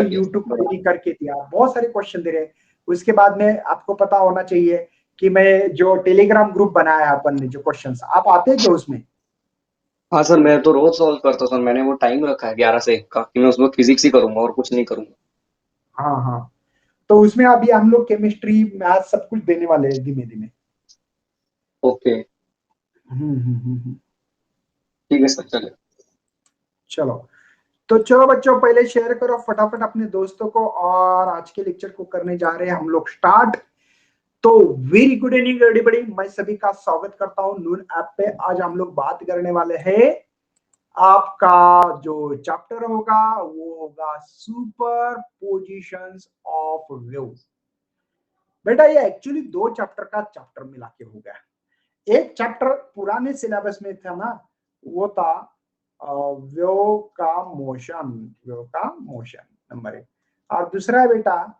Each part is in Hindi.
यूट्यूब पर भी करके दिया, बहुत सारे क्वेश्चन दे रहे हैं। उसके बाद में आपको पता होना चाहिए कि मैं जो टेलीग्राम ग्रुप बनाया है अपन ने, जो क्वेश्चंस आप आते हैं क्या उसमें? हाँ सर, मैं तो रोज सॉल्व करता हूँ सर। मैंने वो टाइम रखा है 11 से 1 का कि मैं उसमें फिजिक्स ही करूंगा और कुछ नहीं करूंगा। हाँ हाँ, तो उसमें अभी हम लोग केमिस्ट्री मैथ सब कुछ देने वाले हैं धीमे धीमे। ओके। हम्म। ठीक है सर, चलिए। चलो, तो चलो बच्चों, पहले शेयर करो फटाफट अपने दोस्तों को, और आज के लेक्चर को करने जा रहे हैं हम लोग स्टार्ट। तो वेरी गुड इवनिंग एवरीबॉडी, मैं सभी का स्वागत करता हूं नून ऐप पे। आज हम लोग बात करने वाले हैं, आपका जो चैप्टर होगा वो होगा सुपर पोजिशंस ऑफ वेव। बेटा ये एक्चुअली दो चैप्टर का चैप्टर मिला के हो गया। एक चैप्टर पुराने सिलेबस में था ना, वो था वेव का मोशन, वेव का मोशन नंबर 1, और दूसरा है बेटा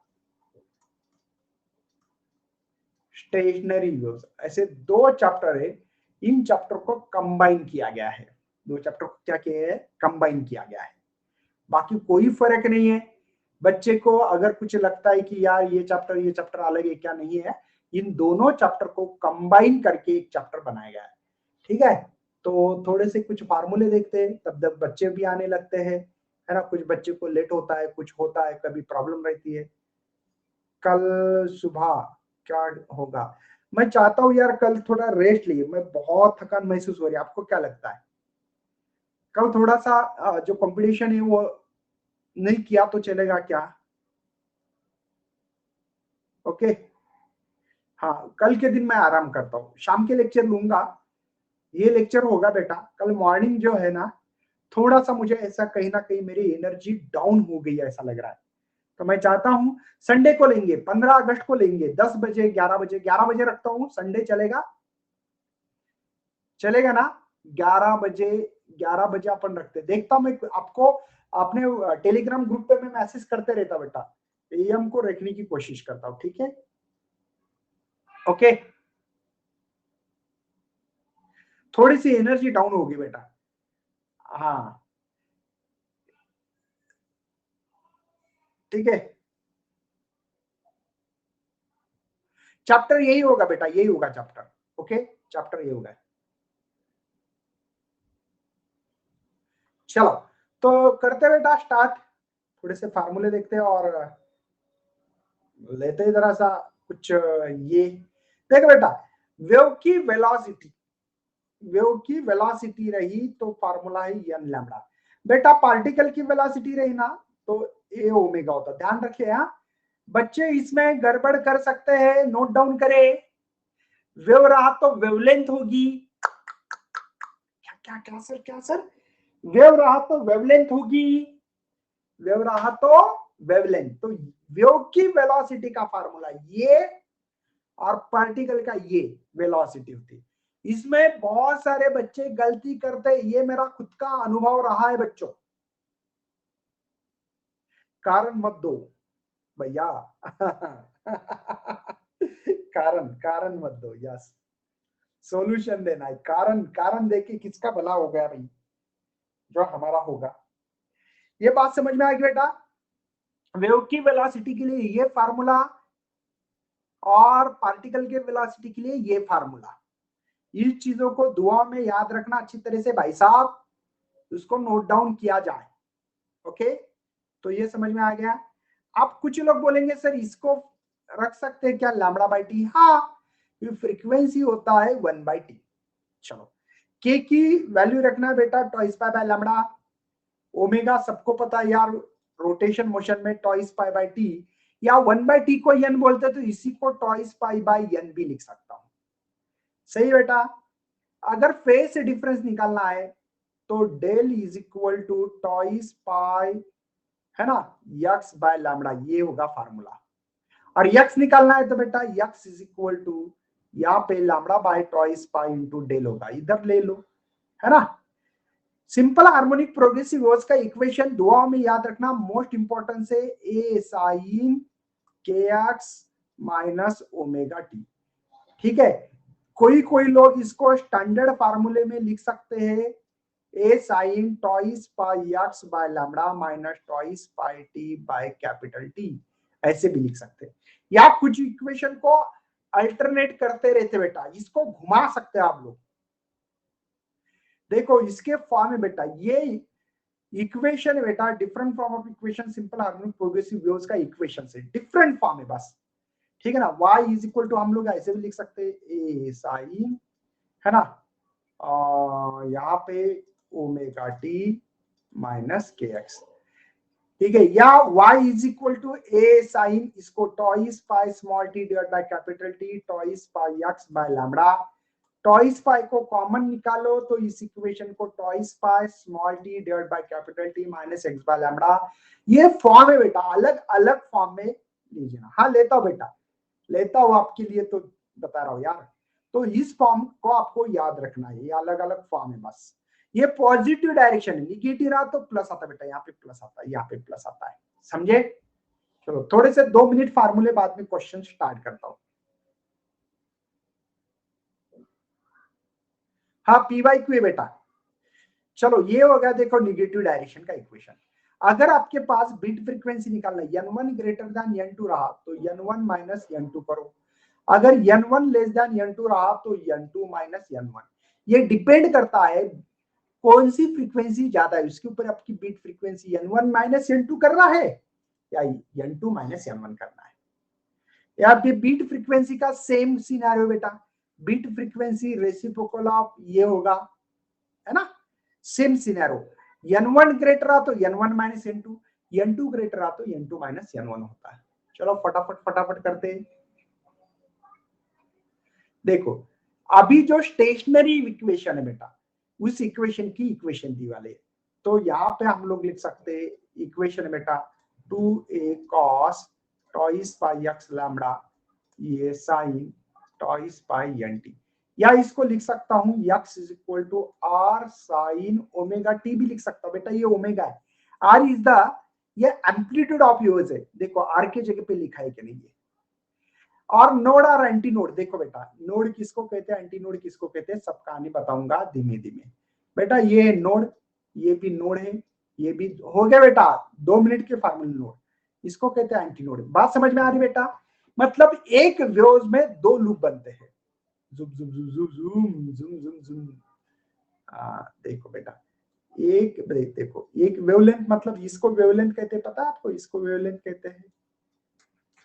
स्टेशनरी वेव्स। ऐसे दो चैप्टर है, इन चैप्टर को कंबाइन किया गया है। दो चैप्टर को क्या किया है? कंबाइन किया गया है। बाकी कोई फर्क नहीं है। बच्चे को अगर कुछ लगता है कि यार ये चैप्टर अलग है, क्या नहीं है, इन दोनों चैप्टर को कंबाइन करके एक चैप्टर बनाया गया है। ठीक है, तो थोड़े से कुछ फार्मूले देखते हैं, तब तब बच्चे भी आने लगते हैं, है ना। कुछ बच्चे को लेट होता है, कुछ होता है, कभी प्रॉब्लम रहती है। कल सुबह क्या होगा? मैं चाहता हूँ यार कल थोड़ा रेस्ट लिए, मैं बहुत थकान महसूस हो रही है। आपको क्या लगता है? कल थोड़ा सा जो कंपटीशन है वो नहीं किया तो चलेगा क्या? ओके, हाँ, कल के दिन मैं आराम करता हूँ, शाम के लेक्चर लूंगा। ये लेक्चर होगा बेटा कल मॉर्निंग जो है ना, थोड़ा सा मुझे ऐसा कहीं ना कहीं मेरी एनर्जी डाउन हो गई है ऐसा लग रहा है। तो मैं चाहता हूं संडे को लेंगे, 15 अगस्त को लेंगे, 10 बजे, 11 बजे, 11 बजे रखता हूं, संडे चलेगा? चलेगा ना? 11 बजे, 11 बजे अपन रखते, देखता हूं मैं आपको अपने टेलीग्राम ग्रुप पे मैं मैसेज करते रहता बेटा, एएम को रखने की कोशिश करता हूं, ठीक है? ओके, थोड़ी सी एनर्जी डाउन होगी बेटा। हाँ, ठीक है, चैप्टर यही होगा बेटा, यही होगा चैप्टर। ओके, चैप्टर यही होगा। चलो, तो करते बेटा स्टार्ट। थोड़े से फार्मूले देखते हैं और लेते हैं जरा सा कुछ ये देख बेटा, वेव की वेलोसिटी, वेव की वेलोसिटी रही तो फार्मूला है एन लैम्डा। बेटा पार्टिकल की वेलोसिटी रही ना तो ए ओमेगा होता। ध्यान रखिए, हाँ बच्चे, इसमें गड़बड़ कर सकते हैं, नोट डाउन करें। वेव रहा तो वेवलेंथ होगी, क्या क्या क्या सर, क्या सर? वेव रहा तो वेवलेंथ होगी, वेव रहा तो वेवलेंथ। तो वेव की वेलोसिटी का फार्मूला ये, और पार्टिकल का ये वेलोसिटी होती है। इसमें बहुत सारे बच्चे गलती करते, ये मेरा खुद का अनुभव रहा है बच्चों। कारण मत दो भैया कारण कारण मत दो, यस, सॉल्यूशन देना है। कारण कारण देके किसका भला हो गया भाई? जो हमारा होगा। ये बात समझ में आ गई बेटा? वेव की वेलोसिटी के लिए ये फार्मूला, और पार्टिकल के वेलोसिटी के लिए ये फार्मूला। इस चीजों को दुआ में याद रखना अच्छी तरह से भाई साहब, उसको नोट डाउन किया जाए। ओके, तो ये समझ में आ गया। अब कुछ लोग बोलेंगे सर इसको रख सकते हैं क्या लैम्बडा बाई टी? हाँ, ये फ्रीक्वेंसी होता है 1/t। चलो, के की वैल्यू रखना है बेटा twice pi by lambda. Omega सबको पता है यार, रोटेशन मोशन में ट्वाइस पाई बाय टी, या 1/t को एन बोलते तो इसी को ट्वाइस पाई बाय एन भी लिख सकता हूं। सही बेटा? अगर फेस डिफरेंस निकालना है तो del is equal to twice pi, है ना, यक्स बाय लैम्बडा, ये होगा फार्मूला। और यक्स निकालना है तो बेटा यक्स इज इक्वल टू, यहाँ पे lambda by twice pi into del होगा, इधर ले लो, है ना। सिंपल हार्मोनिक प्रोग्रेसिव वेव्स का इक्वेशन दुआ में याद रखना, मोस्ट इंपॉर्टेंट से ए साइन के एक्स माइनस ओमेगा टी। ठीक है, कोई कोई लोग इसको स्टैंडर्ड फार्मूले में लिख सकते हैं, a sin twice pi x by lambda minus twice pi t by capital T, ऐसे भी लिख सकते हैं। या कुछ इक्वेशन को अल्टरनेट करते रहते बेटा, इसको घुमा सकते हैं आप लोग। देखो इसके फॉर्म में बेटा ये इक्वेशन है बेटा, different form of equation simple harmonic progressive waves का इक्वेशन से डिफरेंट फॉर्म है बस, ठीक है ना। y इज इक्वल टू हम लोग ऐसे भी लिख सकते हैं a sin, है ना, यहाँ पे omega T minus K X, ठीक है। या y is equal to a sin, इसको twice pi small T divide by capital T twice pi x by lambda, twice pi को कॉमन निकालो तो इस इक्वेशन को twice pi small T divide by capital T minus x by lambda, ये फॉर्म है बेटा, अलग अलग फॉर्म में लीजिए ना। हाँ लेता हूं बेटा, लेता हूं आपके लिए तो बता रहा हूं यार। तो इस फॉर्म को आपको याद रखना है, ये अलग अलग फॉर्म है बस। ये पॉजिटिव डायरेक्शन है, निगेटिव रहा तो प्लस आता बेटा, यहाँ पे प्लस आता है, यहाँ पे प्लस आता है, समझे। चलो थोड़े से 2 मिनट फार्मूले बाद में क्वेश्चन स्टार्ट करता हूं। हाँ पी बाई क्यू बेटा, चलो ये हो गया देखो निगेटिव डायरेक्शन का इक्वेशन। अगर आपके पास बीट फ्रीक्वेंसी निकालना n1 ग्रेटर देन n2 रहा तो n1 माइनस n2 करो, अगर n1 लेस देन n2 रहा तो n2 माइनस n1। ये डिपेंड करता है कौन सी फ्रीक्वेंसी ज्यादा है उसके ऊपर आपकी beat frequency n1 minus n2 करना है या n2 माइनस n1 करना है। या बीट फ्रीक्वेंसी का सेम सिनेरियो बेटा, बीट फ्रीक्वेंसी रेसिप्रोकल ऑफ ये होगा, है ना, सेम सिनेरियो। n1 ग्रेटर रहा तो n1 minus n2, n2 greater रहा तो n2 माइनस n1 होता है। चलो फटाफट फटाफट करते हैं। देखो अभी जो स्टेशनरी इक्वेशन है बेटा, उस इक्वेशन की इक्वेशन दी वाले, तो यहाँ पे हम लोग लिख सकते हैं इक्वेशन है बेटा 2a cos twice pi x lambda ये sin टॉइस पाई nt, या इसको लिख सकता हूं x is equal to r sin omega t भी लिख सकता हूं बेटा, ये ओमेगा है, r इज द ये एम्पलीट्यूड ऑफ वेव्स है, देखो r के जगह पे लिखा है कि नहीं ये। और नोड और एंटी नोड, देखो बेटा नोड किसको कहते हैं एंटी नोड किसको कहते हैं, सब कहानी बताऊंगा धीमे धीमे। बेटा ये है नोड, ये भी नोड है, ये भी हो गया बेटा 2 मिनट के फार्मूले नोड, इसको कहते हैं एंटी नोड। बात समझ में आ रही बेटा, मतलब एक वेव्स में 2 लूप बनते हैं, जुम जुम जुम जुम जुम जुम जुम जुम। देखो बेटा एक देखो एक वेवलेंथ, मतलब इसको वेवलेंथ कहते हैं, पता है आपको इसको वेवलेंथ कहते हैं।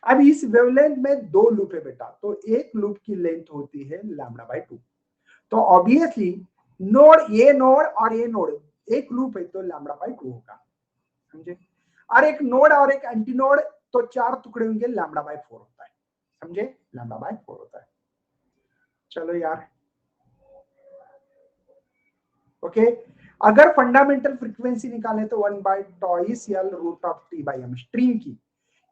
अब इस वेवलेंथ में 2 लूप है बेटा, तो एक लूप की लेंथ होती है लैम्बडा बाय 2, तो ऑब्वियसली नोड ये नोड और ये नोड एक लूप है तो लैम्बडा बाय 2 होगा, समझे। और एक नोड और एक एंटी नोड तो 4 टुकड़े होंगे, लैम्बडा बाय 4 होता है, समझे, लैम्बडा बाय 4 होता है। चलो यार ओके, अगर फंडामेंटल फ्रीक्वेंसी निकाले तो 1 by twice L root of T by M string की,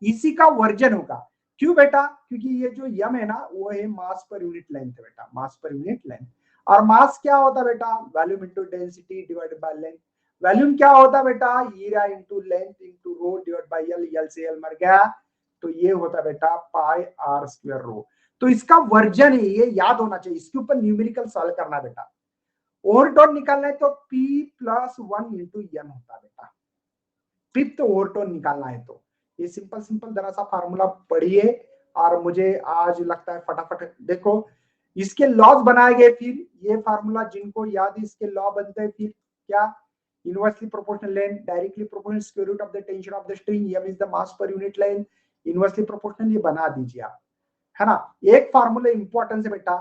इसी का वर्जन होगा। क्यों बेटा, क्योंकि ये जो यम है ना वो है मास पर यूनिट लेंथ है बेटा, मास पर यूनिट लेंथ। और मास क्या होता है बेटा, volume into density divided by length. Volume क्या होता है बेटा, area into length into rho divided by L, L से एल मर गया तो ये होता है बेटा पाई आर स्क्वायर रो। तो इसका वर्जन है, ये याद होना चाहिए, इसके ऊपर न्यूमेरिकल सॉल्व करना बेटा। ओवरटोन निकालना है तो P प्लस 1 इंटू एन होता है बेटा, फिफ्थ ओवरटोन निकालना है तो ये सिंपल सिंपल जरा सा फार्मूला पढ़िए। और मुझे आज लगता है फटाफट देखो इसके लॉज बनाए गए, फिर ये फार्मूला जिनको याद है इसके लॉ बनते हैं, फिर क्या, inversely proportional length directly proportional square root of the tension of the string, m is the mass per unit length, inversely proportional, ये बना दीजिए आप, है ना। एक फार्मूला इंपॉर्टेंट है बेटा,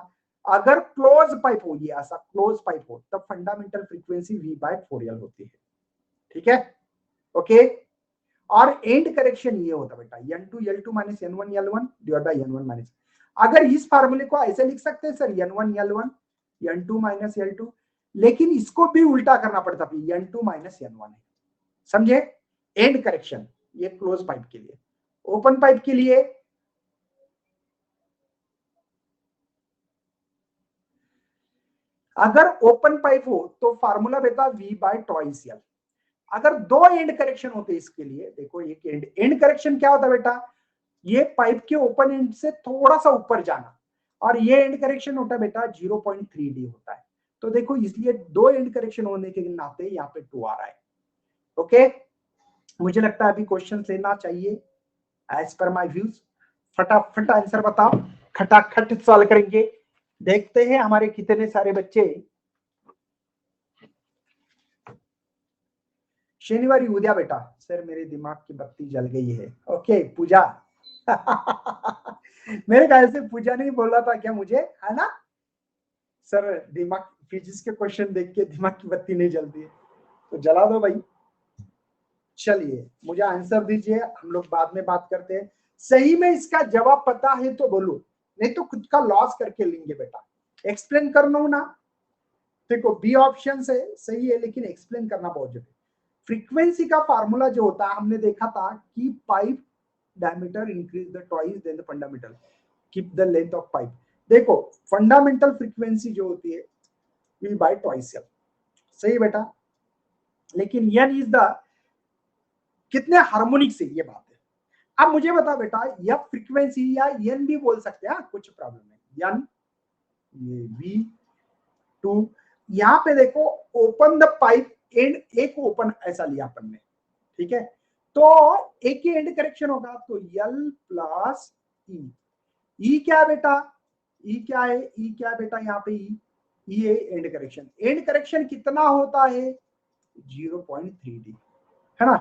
अगर क्लोज पाइप हो, ये ऐसा क्लोज पाइप हो तब fundamental frequency v bye 4l होती है, ठीक है ओके। और एंड करेक्शन ये होता बेटा n2 l2 minus n1 l1 divide by n1 minus, अगर इस फार्मूले को ऐसे लिख सकते हैं sir n1 l1 n2 minus l2, लेकिन इसको भी उल्टा करना पड़ता है n2 माइनस n1 है, समझे। एंड करेक्शन ये क्लोज पाइप के लिए, ओपन पाइप के लिए अगर ओपन पाइप हो तो फार्मूला बेटा v बाय टॉइस एल। अगर 2 एंड करेक्शन होते इसके लिए, देखो एक एंड करेक्शन क्या होता है बेटा, ये पाइप के ओपन एंड से थोड़ा सा ऊपर जाना, और ये एंड करेक्शन होता है बेटा 0.3d होता है। तो देखो इसलिए 2 एंड करेक्शन होने के नाते यहाँ पे 2 आ रहा है। ओके, मुझे लगता है अभी क्वेश्चन लेना चाहिए एज पर माय व्यूज। फटाफट आंसर बताओ, खटाखट सॉल्व करेंगे। देखते हैं हमारे कितने सारे बच्चे शनिवार उद्या बेटा। सर मेरे दिमाग की बत्ती जल गई है। ओके पूजा मेरे ख्याल से पूजा नहीं बोल रहा था क्या मुझे, है ना सर? दिमाग फिजिक्स के क्वेश्चन देख के दिमाग की बत्ती नहीं जलती है तो जला दो भाई। चलिए मुझे आंसर दीजिए, हम लोग बाद में बात करते हैं। सही में इसका जवाब पता है तो बोलो, नहीं तो खुद का लॉस करके लेंगे बेटा। एक्सप्लेन कर लो ना। देखो बी ऑप्शन से सही है लेकिन एक्सप्लेन करना बहुत जरूरी। फ्रीक्वेंसी का फार्मूला जो होता है हमने देखा था कि pipe diameter increase the twice then the fundamental keep the length of pipe. देखो फंडामेंटल फ्रीक्वेंसी जो होती है वी बाय ट्वाइस एल, सही बेटा। लेकिन एन इज द कितने हार्मोनिक से ये बात है। अब मुझे बता बेटा यह फ्रीक्वेंसी या एन भी बोल सकते हैं, कुछ प्रॉब्लम नहीं। एन ये वी टू, यहाँ पे देखो ओपन द पाइप एंड एक ओपन ऐसा लिया अपन ने, ठीक है। तो एक ही एंड करेक्शन होगा तो एल प्लस ई क्या है बेटा, ई क्या है, ई क्या है बेटा यहाँ पे ई है एंड करेक्शन। एंड करेक्शन कितना होता है 0.3D, है ना।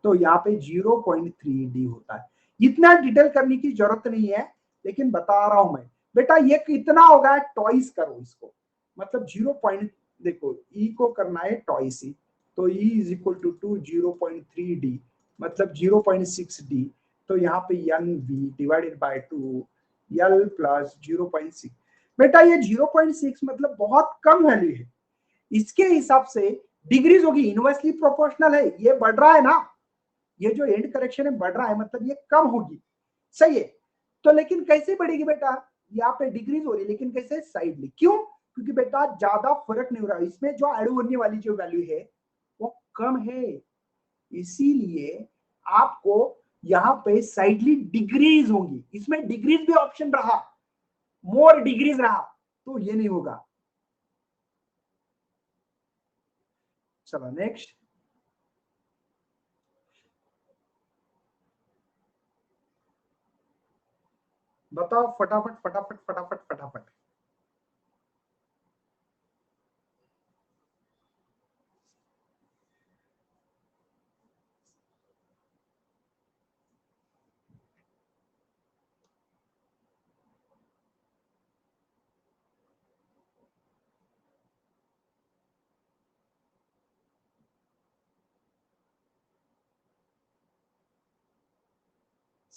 तो यहाँ पे 0.3D होता है। इतना डिटेल करने की जरूरत नहीं है लेकिन बता रहा हूं मैं बेटा। ये कितना होगा टॉइस करो इसको, मतलब 0 पॉइंट, देखो ई को करना है टॉइस ई, तो E is equal to 0.3D मतलब 0.6D। तो यहाँ पे N V divided by 2 L plus 0.6। बेटा ये 0.6 मतलब बहुत कम वैल्यू है। इसके हिसाब से डिग्रीज होगी, इनवर्सली प्रोपोर्शनल है, ये बढ़ रहा है ना, ये जो एंड करेक्शन है बढ़ रहा है मतलब ये कम होगी, सही है। तो लेकिन कैसे बढ़ेगी बेटा, यहाँ पे डिग्रीज हो रही है लेकिन कैसे साइडली, क्यों? क्योंकि बेटा ज्यादा फर्क नहीं हो रहा, इसमें जो ऐड होने वाली जो वैल्यू है वो कम है, इसीलिए आपको यहाँ पे साइडली डिग्रीज होंगी। इसमें डिग्रीज भी ऑप्शन रहा, मोर डिग्रीज रहा, तो ये नहीं होगा। चलो नेक्स्ट, बताओ फटाफट फटाफट फटाफट फटाफट।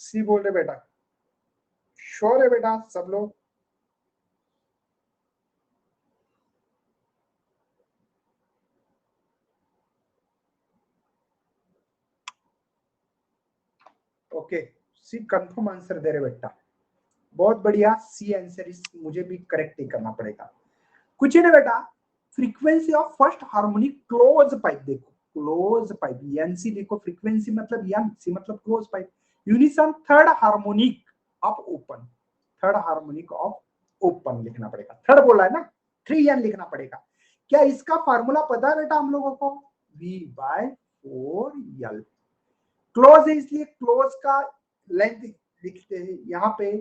सी बोल रहे बेटा, श्योर है बेटा सब लोग? ओके सी कंफर्म आंसर दे रहे बेटा, बहुत बढ़िया। सी आंसर इस मुझे भी करेक्ट ही करना पड़ेगा। कुछ है ना बेटा, frequency of first harmonic close pipe, देखो क्लोज पाइप एन सी देखो, फ्रीक्वेंसी मतलब एन सी मतलब close pipe, unison third harmonic of open, third harmonic of open लिखना पड़ेगा, थर्ड बोला है ना, 3n लिखना पड़ेगा। क्या इसका फार्मूला पता है बेटा हम लोगों को, V बाय 4L। क्लोज है इसलिए क्लोज का लेंथ लिखते हैं यहाँ पे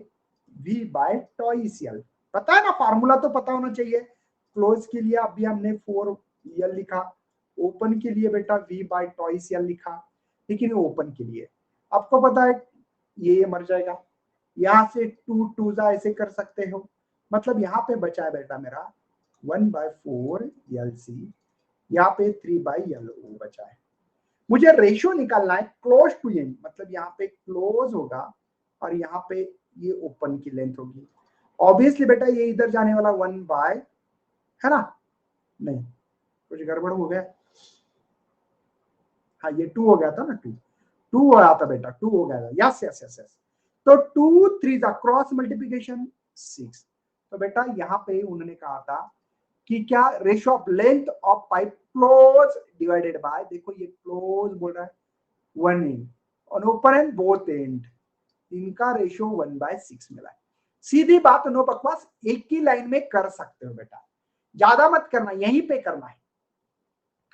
V बाय टॉइस L। पता है ना, फार्मूला तो पता होना चाहिए। क्लोज के लिए अभी हमने 4L लिखा, ओपन के लिए बेटा V बाय टॉइस L लिखा, लेकिन ओपन के लिए आपको पता है ये मर जाएगा, यहां से 2 जा ऐसे कर सकते हो, मतलब यहाँ पे बचा है बेटा मेरा 1/4LC, यहाँ पे 3/LO बचा है। मुझे रेशियो निकालना है क्लोज टू एंड, मतलब यहाँ पे क्लोज होगा और यहाँ पे ये ओपन की लेंथ होगी। ऑब्वियसली बेटा ये इधर जाने वाला 1/, है ना, नहीं कुछ गड़बड़ हो गया, हाँ ये 2 हो गया था ना, 2 हो रहा था बेटा, 2 हो गया था, यस यस यस यस। तो 2 3 जा क्रॉस मल्टीप्लीकेशन 6। तो बेटा यहाँ पे उन्होंने कहा था कि क्या ratio of length of pipe close divided by, देखो ये क्लोज बोल रहा है 1 एंड और ओपन एंड बोथ एंड, इनका रेशियो 1/6 मिला है। सीधी बात, नो बकवास, एक ही लाइन में कर सकते हो बेटा। ज्यादा मत करना, यहीं पे करना है।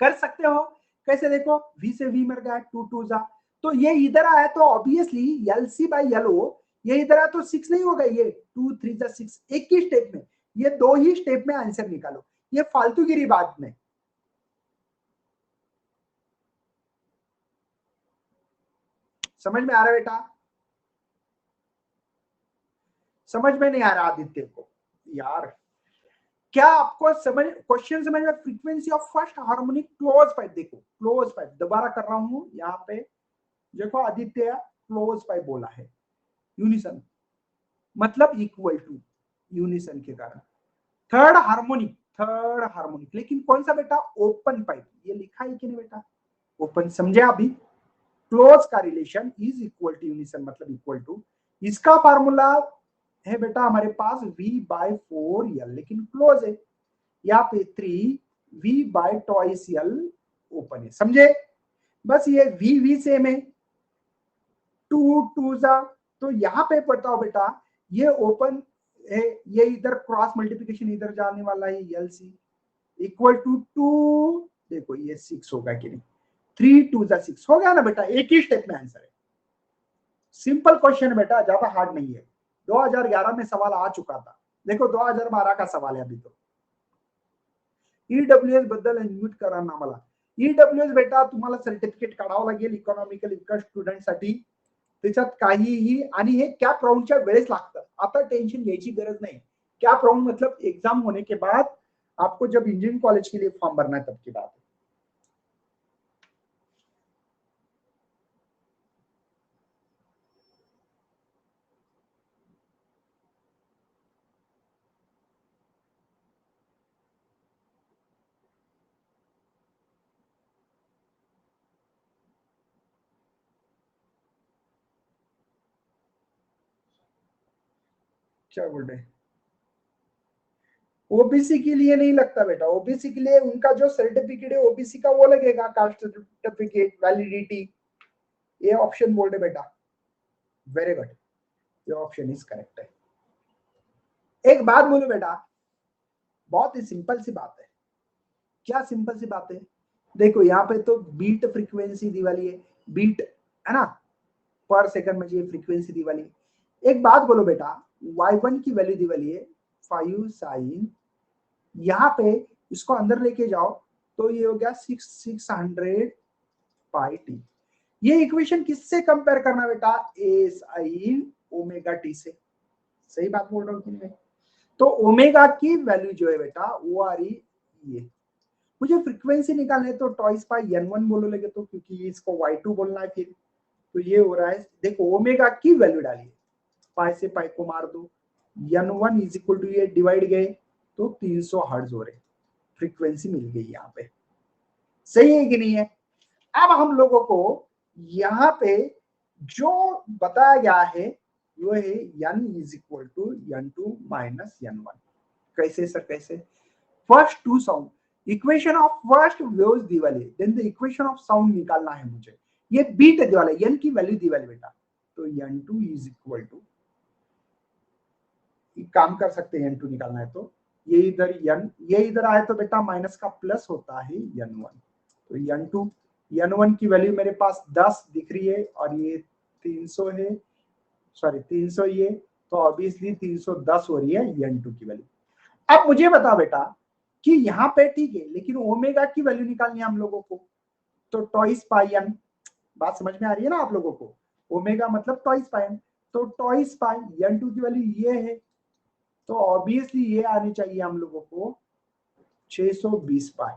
कर सकते हो कैसे, देखो v से v मर गया, 2 2 जा, तो ये इधर आया तो ऑब्वियसली LC बाई LO, ये इधर आया तो 6 नहीं होगा, ये 2 3 जा 6, एक ही स्टेप में, ये 2 ही स्टेप में आंसर निकालो, ये फालतूगिरी बात में। समझ में आ रहा है बेटा? समझ में नहीं आ रहा आदित्य को यार? क्या आपको समझ, क्वेश्चन समझ में? Frequency of first harmonic close pipe, देखो क्लोज पाइप, दोबारा कर रहा हूं यहाँ पे, देखो आदित्य क्लोज पाइप बोला है, यूनिसन मतलब इक्वल टू, यूनिसन के कारण थर्ड हार्मोनिक, थर्ड हार्मोनिक, लेकिन कौन सा बेटा? ओपन पाइप, ये लिखा है कि नहीं बेटा? ओपन, समझे अभी? क्लोज का relation is equal to unison मतलब इक्वल टू, इसका फार्मूला है बेटा हमारे पास V/4L, लेकिन क्लोज है, यहाँ पे 3V/2L ओपन है, समझे? बस ये V सेम है, 2 2 जा, तो यहाँ पे बताओ बेटा ये ओपन है, ये इधर क्रॉस मल्टीप्लिकेशन इधर जाने वाला है, LC इक्वल टू 2, देखो ये 6 होगा कि नहीं, 3 2 जा 6 हो गया ना बेटा, एक ही स्टेप में आंसर है। सिंपल क्वेश्चन है बेटा, ज्यादा हार्ड नहीं है। 2011 में सवाल आ चुका था, देखो 2012 का सवाल है अभी तो। ईडब्ल्यूएस बद्दल अनम्यूट करा ना मला। ईडब्ल्यूएस बेटा तुम्हाला सर्टिफिकेट काढावं लागेल इकॉनॉमिकल इन्कम स्टुडंटसाठी, त्याच्यात काहीही, आणि हे कॅप राउंडच्या वेळेस लागतं, आता टेंशन घ्यायची गरज नाही। कॅप राउंड मतलब एग्जाम होने के बाद आपको जब इंजीनियरिंग कॉलेज के लिए फॉर्म भरना है तब की बात है। क्या बोल रहे हैं? ओबीसी के लिए नहीं लगता बेटा, ओबीसी के लिए उनका जो सर्टिफिकेट है ओबीसी का वो लगेगा, कास्ट सर्टिफिकेट वैलिडिटी, ये ऑप्शन बोल रहे बेटा, वेरी गुड, ये ऑप्शन इज करेक्ट है। एक बात बोलो बेटा, बहुत ही सिंपल सी बात है। क्या सिंपल सी बात है? देखो यहाँ पे तो बीट फ्रीक्वेंसी दी वाली है, बीट है ना, पर सेकंड में ये फ्रीक्वेंसी दी वाली है। एक बात बोलो बेटा, y1 की वैल्यू दी वाली है 5 साइन, यहाँ पे इसको अंदर लेके जाओ तो ये हो गया 600 पाई टी। ये इक्वेशन किससे कंपेयर करना बेटा? ए साइन ओमेगा टी से। सही बात बोल रहा हूँ कि नहीं? तो ओमेगा की वैल्यू जो है बेटा वो आ रही ये, मुझे फ्रीक्वेंसी निकालना है तो टॉइस पाई n1 बोलो लगे तो, क्योंकि इसको y2 बोलना है फिर, तो ये हो रहा है, देखो ओमेगा की वैल्यू डालिए, पाई से पाई को मार दो, n1 इज इक्वल टू ये डिवाइड गए तो 300 हर्ट्ज हो रहे, फ्रीक्वेंसी मिल गई यहाँ पे। सही है कि नहीं है? अब हम लोगों को यहाँ पे जो बताया गया है वो है n is equal to n2 minus n1। कैसे सर, कैसे? First to sound, equation of first waves दी वाली, then the equation of sound निकालना है मुझे। ये बीट दी वाला, n की वैल्यू दी वाली बेटा, तो n2 इज इक्वल टू, काम कर सकते हैं n2 निकालना है तो, ये इधर n, ये इधर आए तो बेटा माइनस का प्लस होता है n1, तो n2, n1 की वैल्यू मेरे पास 10 दिख रही है और ये 300 है, सॉरी 300 ये, तो ऑब्वियसली 310 हो रही है n2 की वैल्यू। अब मुझे बता बेटा कि यहाँ पे ठीक है, लेकिन ओमेगा की वैल्यू निकालनी है हम लोगों को, तो टॉइस पाई n, बात समझ में आ रही है ना आप लोगों को? ओमेगा मतलब टॉइस पाई n, तो टॉइस पाई n2 की वैल्यू ये है, तो ऑब्वियसली ये आनी चाहिए हम लोगों को 620 पाई।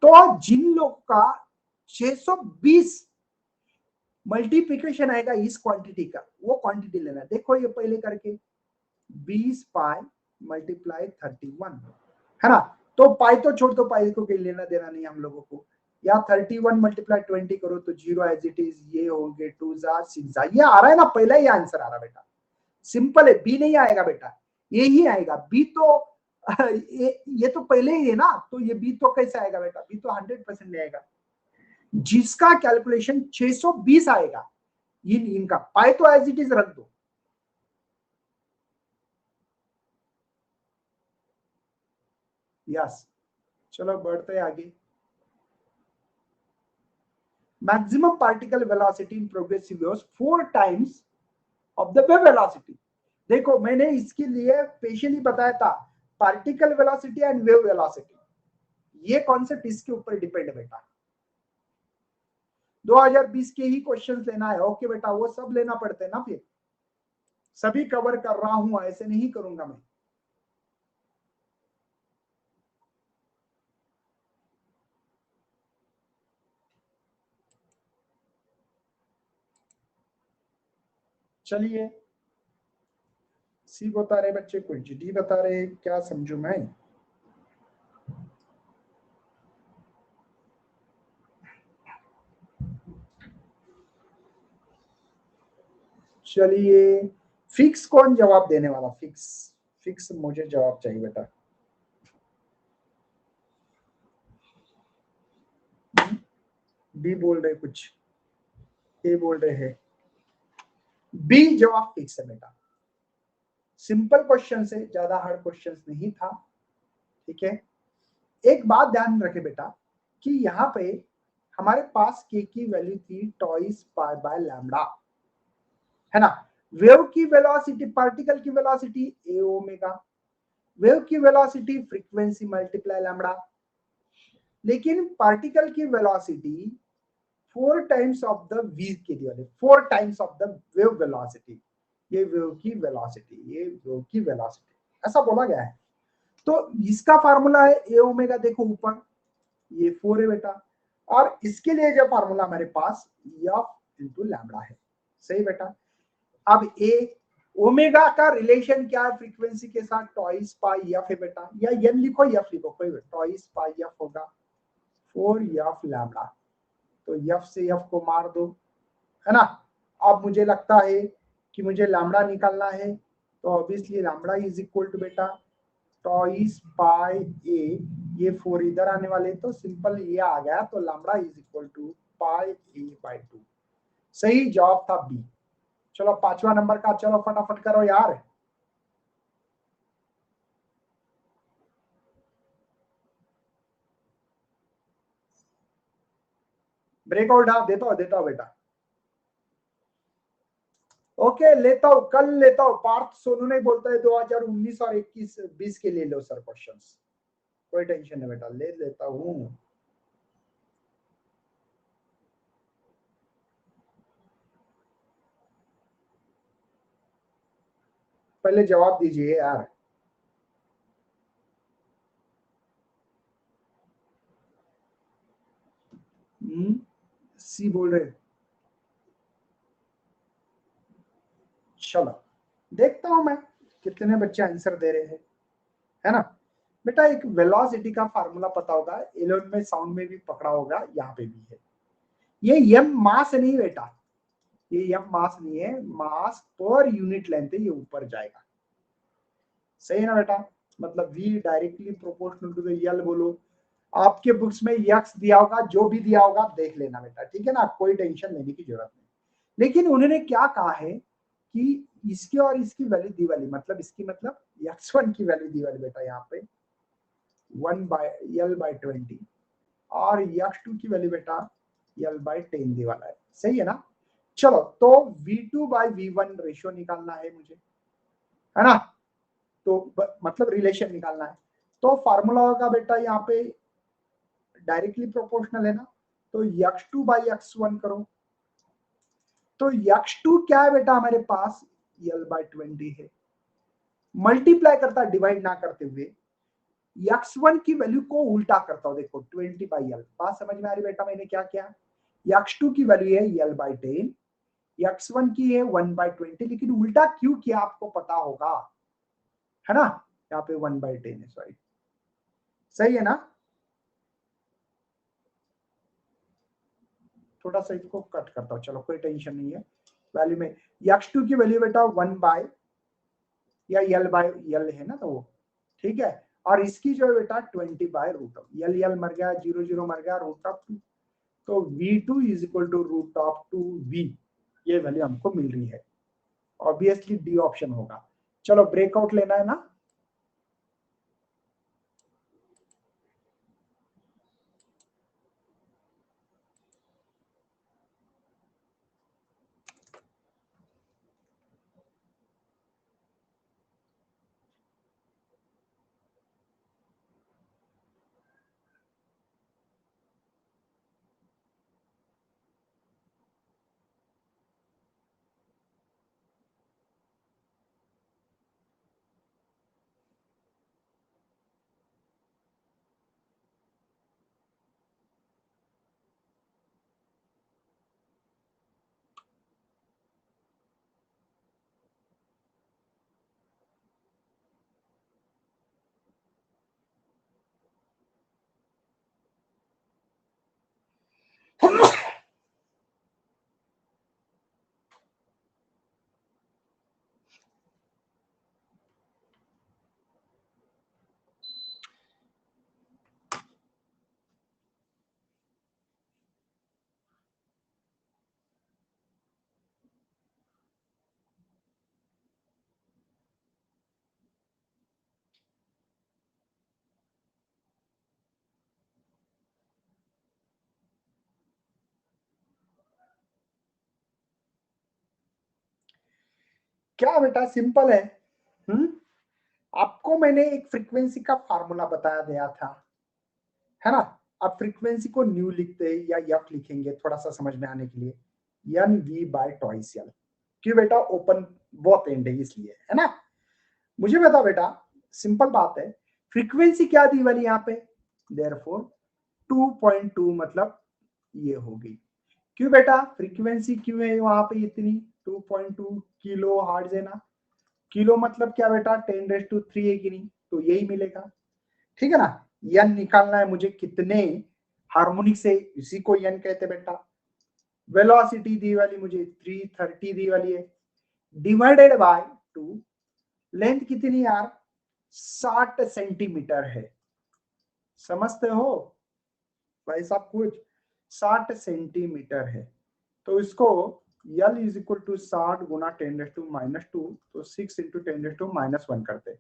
तो जिन लोग का 620 मल्टीप्लिकेशन आएगा इस क्वांटिटी का, वो क्वांटिटी लेना है। देखो ये पहले करके 20 पाई मल्टीप्लाई 31 है ना, तो पाई तो छोड़ दो, पाई को कोई लेना देना नहीं हम लोगों को। या 31 मल्टीप्लाई 20 करो तो 0 एज इट इज, ये होंगे 2 जा 6 जा, ये आ रहा है ना, पहला ही आंसर आ रहा बेटा, सिंपल है। बी नहीं आएगा बेटा, ये ही आएगा। बी तो ये तो पहले ही है ना, तो ये बी तो कैसे आएगा बेटा? बी तो 100% नहीं आएगा। जिसका कैलकुलेशन 620 आएगा, इनका पाई तो एज इट इज रख दो, यस, चलो बढ़ते हैं आगे। Maximum particle velocity in progressive waves 4 times of the wave velocity. देखो मैंने इसके लिए स्पेशली बताया था particle velocity and wave velocity, ये कॉन्सेप्ट इसके ऊपर डिपेंड है बेटा। 2020 के ही क्वेश्चंस लेना है, ओके बेटा, वो सब लेना पड़ते हैं ना, फिर सभी कवर कर रहा हूं, ऐसे नहीं करूंगा मैं। चलिए, सी बता रहे बच्चे, कोई डी बता रहे, क्या समझू मैं। चलिए, फिक्स कौन जवाब देने वाला? फिक्स, फिक्स मुझे जवाब चाहिए बेटा। बी बोल रहे कुछ, ए बोल रहे हैं, बी जवाब फिक्स है बेटा। सिंपल क्वेश्चन से, ज्यादा हार्ड क्वेश्चन नहीं था, ठीक है। एक बात ध्यान रखे बेटा कि यहाँ पे हमारे पास के की वैल्यू थी टॉइस पाई बाय लैम्डा, है ना। वेव की वेलोसिटी, पार्टिकल की वेलोसिटी ए ओमेगा, वेव की वेलोसिटी फ्रीक्वेंसी मल्टीप्लाई लैम्डा, लेकिन पार्टिकल की velocity 4 times of the V के दिया, 4 times of the wave velocity. ये वेव की वेलोसिटी, ये वेव की वेलोसिटी, ऐसा बोला गया है। तो इसका फार्मूला है ए ओमेगा, देखो ऊपर ये 4 है बेटा, और इसके लिए जो फार्मूला हमारे पास एफ इंटू लैम्डा है, सही बेटा। अब ए ओमेगा का रिलेशन क्या है फ्रीक्वेंसी के साथ? टॉइस पाई एफ है बेटा, या एन लिखो एफ लिखो, कोई टॉइस पाई एफ होगा 4 एफ लैम्डा, तो एफ से एफ को मार दो, है ना। अब मुझे लगता है कि मुझे लैम्डा निकालना है, तो obviously lambda is equal to बेटा टॉइस पाई ए, ये 4 इधर आने वाले, तो सिंपल ये आ गया, तो lambda is equal to pi A by 2। सही जवाब था बी। चलो 5वां नंबर का, चलो फटाफट करो यार। ब्रेकआउट आप देता हूं बेटा। ओके, लेता हूं, कल लेता हूं। पार्थ सोनू ने बोलता है 2019 और 21 20 के ले लो सर क्वेश्चंस, कोई टेंशन नहीं बेटा, ले लेता हूं। पहले जवाब दीजिए यार। सी बोल रहे, चलो देखता हूं मैं कितने बच्चे आंसर दे रहे हैं, है ना। बेटा एक वेलोसिटी का फार्मूला पता होगा, 11 में साउंड में भी पकड़ा होगा, यहाँ पे भी है। ये एम मास नहीं बेटा, ये एम मास नहीं है, मास पर यूनिट लेंथ है, ये ऊपर जाएगा, सही है ना बेटा। मतलब v directly proportional to the यल बोलो। आपके बुक्स में यक्स दिया होगा, जो भी दिया होगा देख लेना बेटा, ठीक है ना, कोई टेंशन लेने की जरूरत नहीं। लेकिन उन्होंने क्या कहा है कि इसकी और इसकी वैल्यू दी वाली, मतलब इसकी मतलब x1 की वैल्यू दी वाली बेटा, यहाँ पे 1/L/20, और x2 की वैल्यू बेटा L/10 दी वाला है, सही है ना। चलो तो V2/V1 रेशियो निकालना है मुझे, है ना। तो मतलब रिलेशन निकालना है, तो फार्मूला होगा बेटा यहाँ पे डायरेक्टली प्रोपोर्शनल है ना, तो x2/x1 करो, तो x2 क्या है बेटा हमारे पास L/20 है, मल्टीप्लाई करता डिवाइड ना करते हुए x1 की वैल्यू को उल्टा करता हूं, देखो 20/L, बात समझ में आ रही बेटा। मैंने क्या किया, x2 की वैल्यू है L/10, x1 की है 1/20, लेकिन उल्टा क्यों किया आपको पता होगा, है ना। यहाँ पे 1/10 है, सॉरी, सही है ना। थोड़ा सा इसको कट करता हूँ, चलो कोई टेंशन नहीं है। वैल्यू में x2 की वैल्यू बेटा 1 बाय या L/L है ना, तो वो ठीक है, और इसकी जो है बेटा 20/√, L मर गया, 0 मर गया, √2, तो V2 is equal to √2v, ये वैल्यू हमको मिल रही है। ऑब्वियसली डी ऑप्शन होगा। चलो ब्रेकआउट लेना है ना, क्या बेटा, सिंपल है। आपको मैंने एक फ्रीक्वेंसी का फार्मूला बताया दिया था, है ना। अब फ्रीक्वेंसी को न्यू लिखते हैं या यफ लिखेंगे थोड़ा सा समझ में आने के लिए, N V by twice L. क्यों बेटा, ओपन बहुत एंड है इसलिए, है ना। मुझे बता बेटा, सिंपल बात है, फ्रीक्वेंसी क्या दी वाली यहाँ पे, देयरफॉर 2.2 मतलब ये हो गई। क्यों बेटा, फ्रीक्वेंसी क्यों है वहां पे इतनी, 2.2 किलो हर्ट्ज है ना। किलो मतलब क्या बेटा, 10⁻³ है कि नहीं, तो यही मिलेगा। ठीक है ना। यन निकालना है मुझे, कितने हार्मोनिक से, इसी को यन कहते बेटा। वेलोसिटी दी वाली मुझे 330 दी वाली है, डिवाइडेड बाय 2। लेंथ कितनी यार, 60 सेंटीमीटर है। समझते हो भाई साहब कुछ, 60 सेंटीमीटर है। तो इसको यल इज इक्वल टू 60 गुना 10⁻², तो 6 × 10⁻⁻1 करते,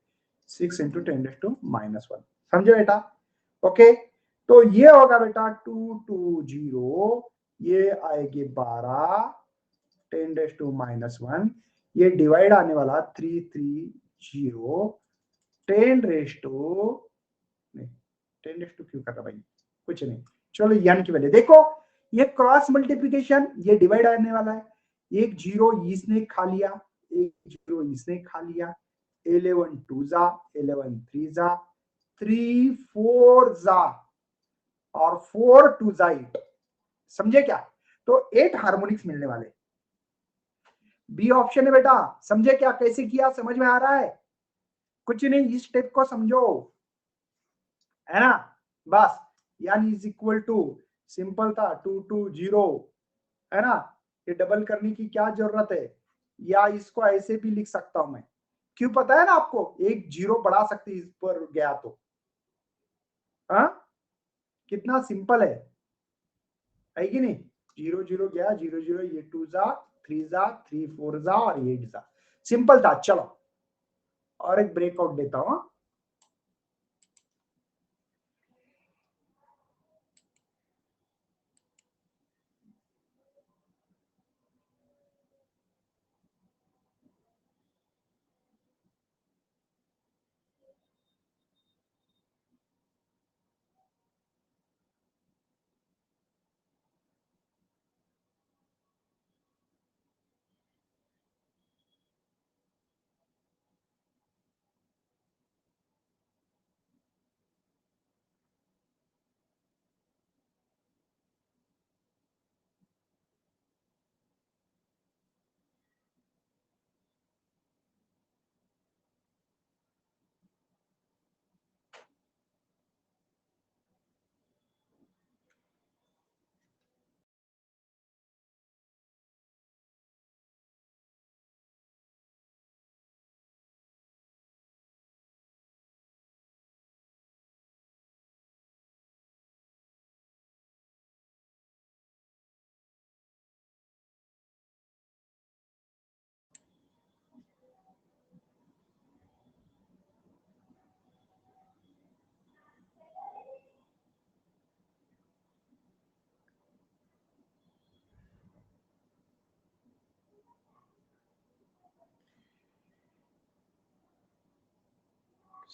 6 × 10⁻⁻1। समझे बेटा। ओके, तो ये होगा बेटा 220, ये आएगी 12, 10⁻⁻1, ये डिवाइड आने वाला 330, 10 नहीं, 10 क्यों कर रहा भाई, कुछ नहीं। चलो यन की वैल्यू देखो, ये क्रॉस मल्टीप्लीकेशन, ये डिवाइड आने वाला है, एक जीरो इसने खा लिया, एक जीरो इसने खा लिया, 11 2 जा, 11 3 जा, 3 4 जा, और 4 2 जा 8। समझे क्या, तो 8 हार्मोनिक्स मिलने वाले। बी ऑप्शन है बेटा। समझे क्या, कैसे किया, समझ में आ रहा है, कुछ नहीं, इस स्टेप को समझो, है ना। बस यानी इज इक्वल टू, सिंपल था, 220, है ना। ये डबल करने की क्या जरूरत है, या इसको ऐसे भी लिख सकता हूं मैं। क्यों पता है ना आपको, एक जीरो बढ़ा सकते इस पर गया तो, हाँ, कितना सिंपल है कि नहीं। जीरो जीरो गया, जीरो जीरो, ये 2 जा, 3 जा, 3 4 जा, और 8 जा। सिंपल था। चलो और एक ब्रेकआउट देता हूं।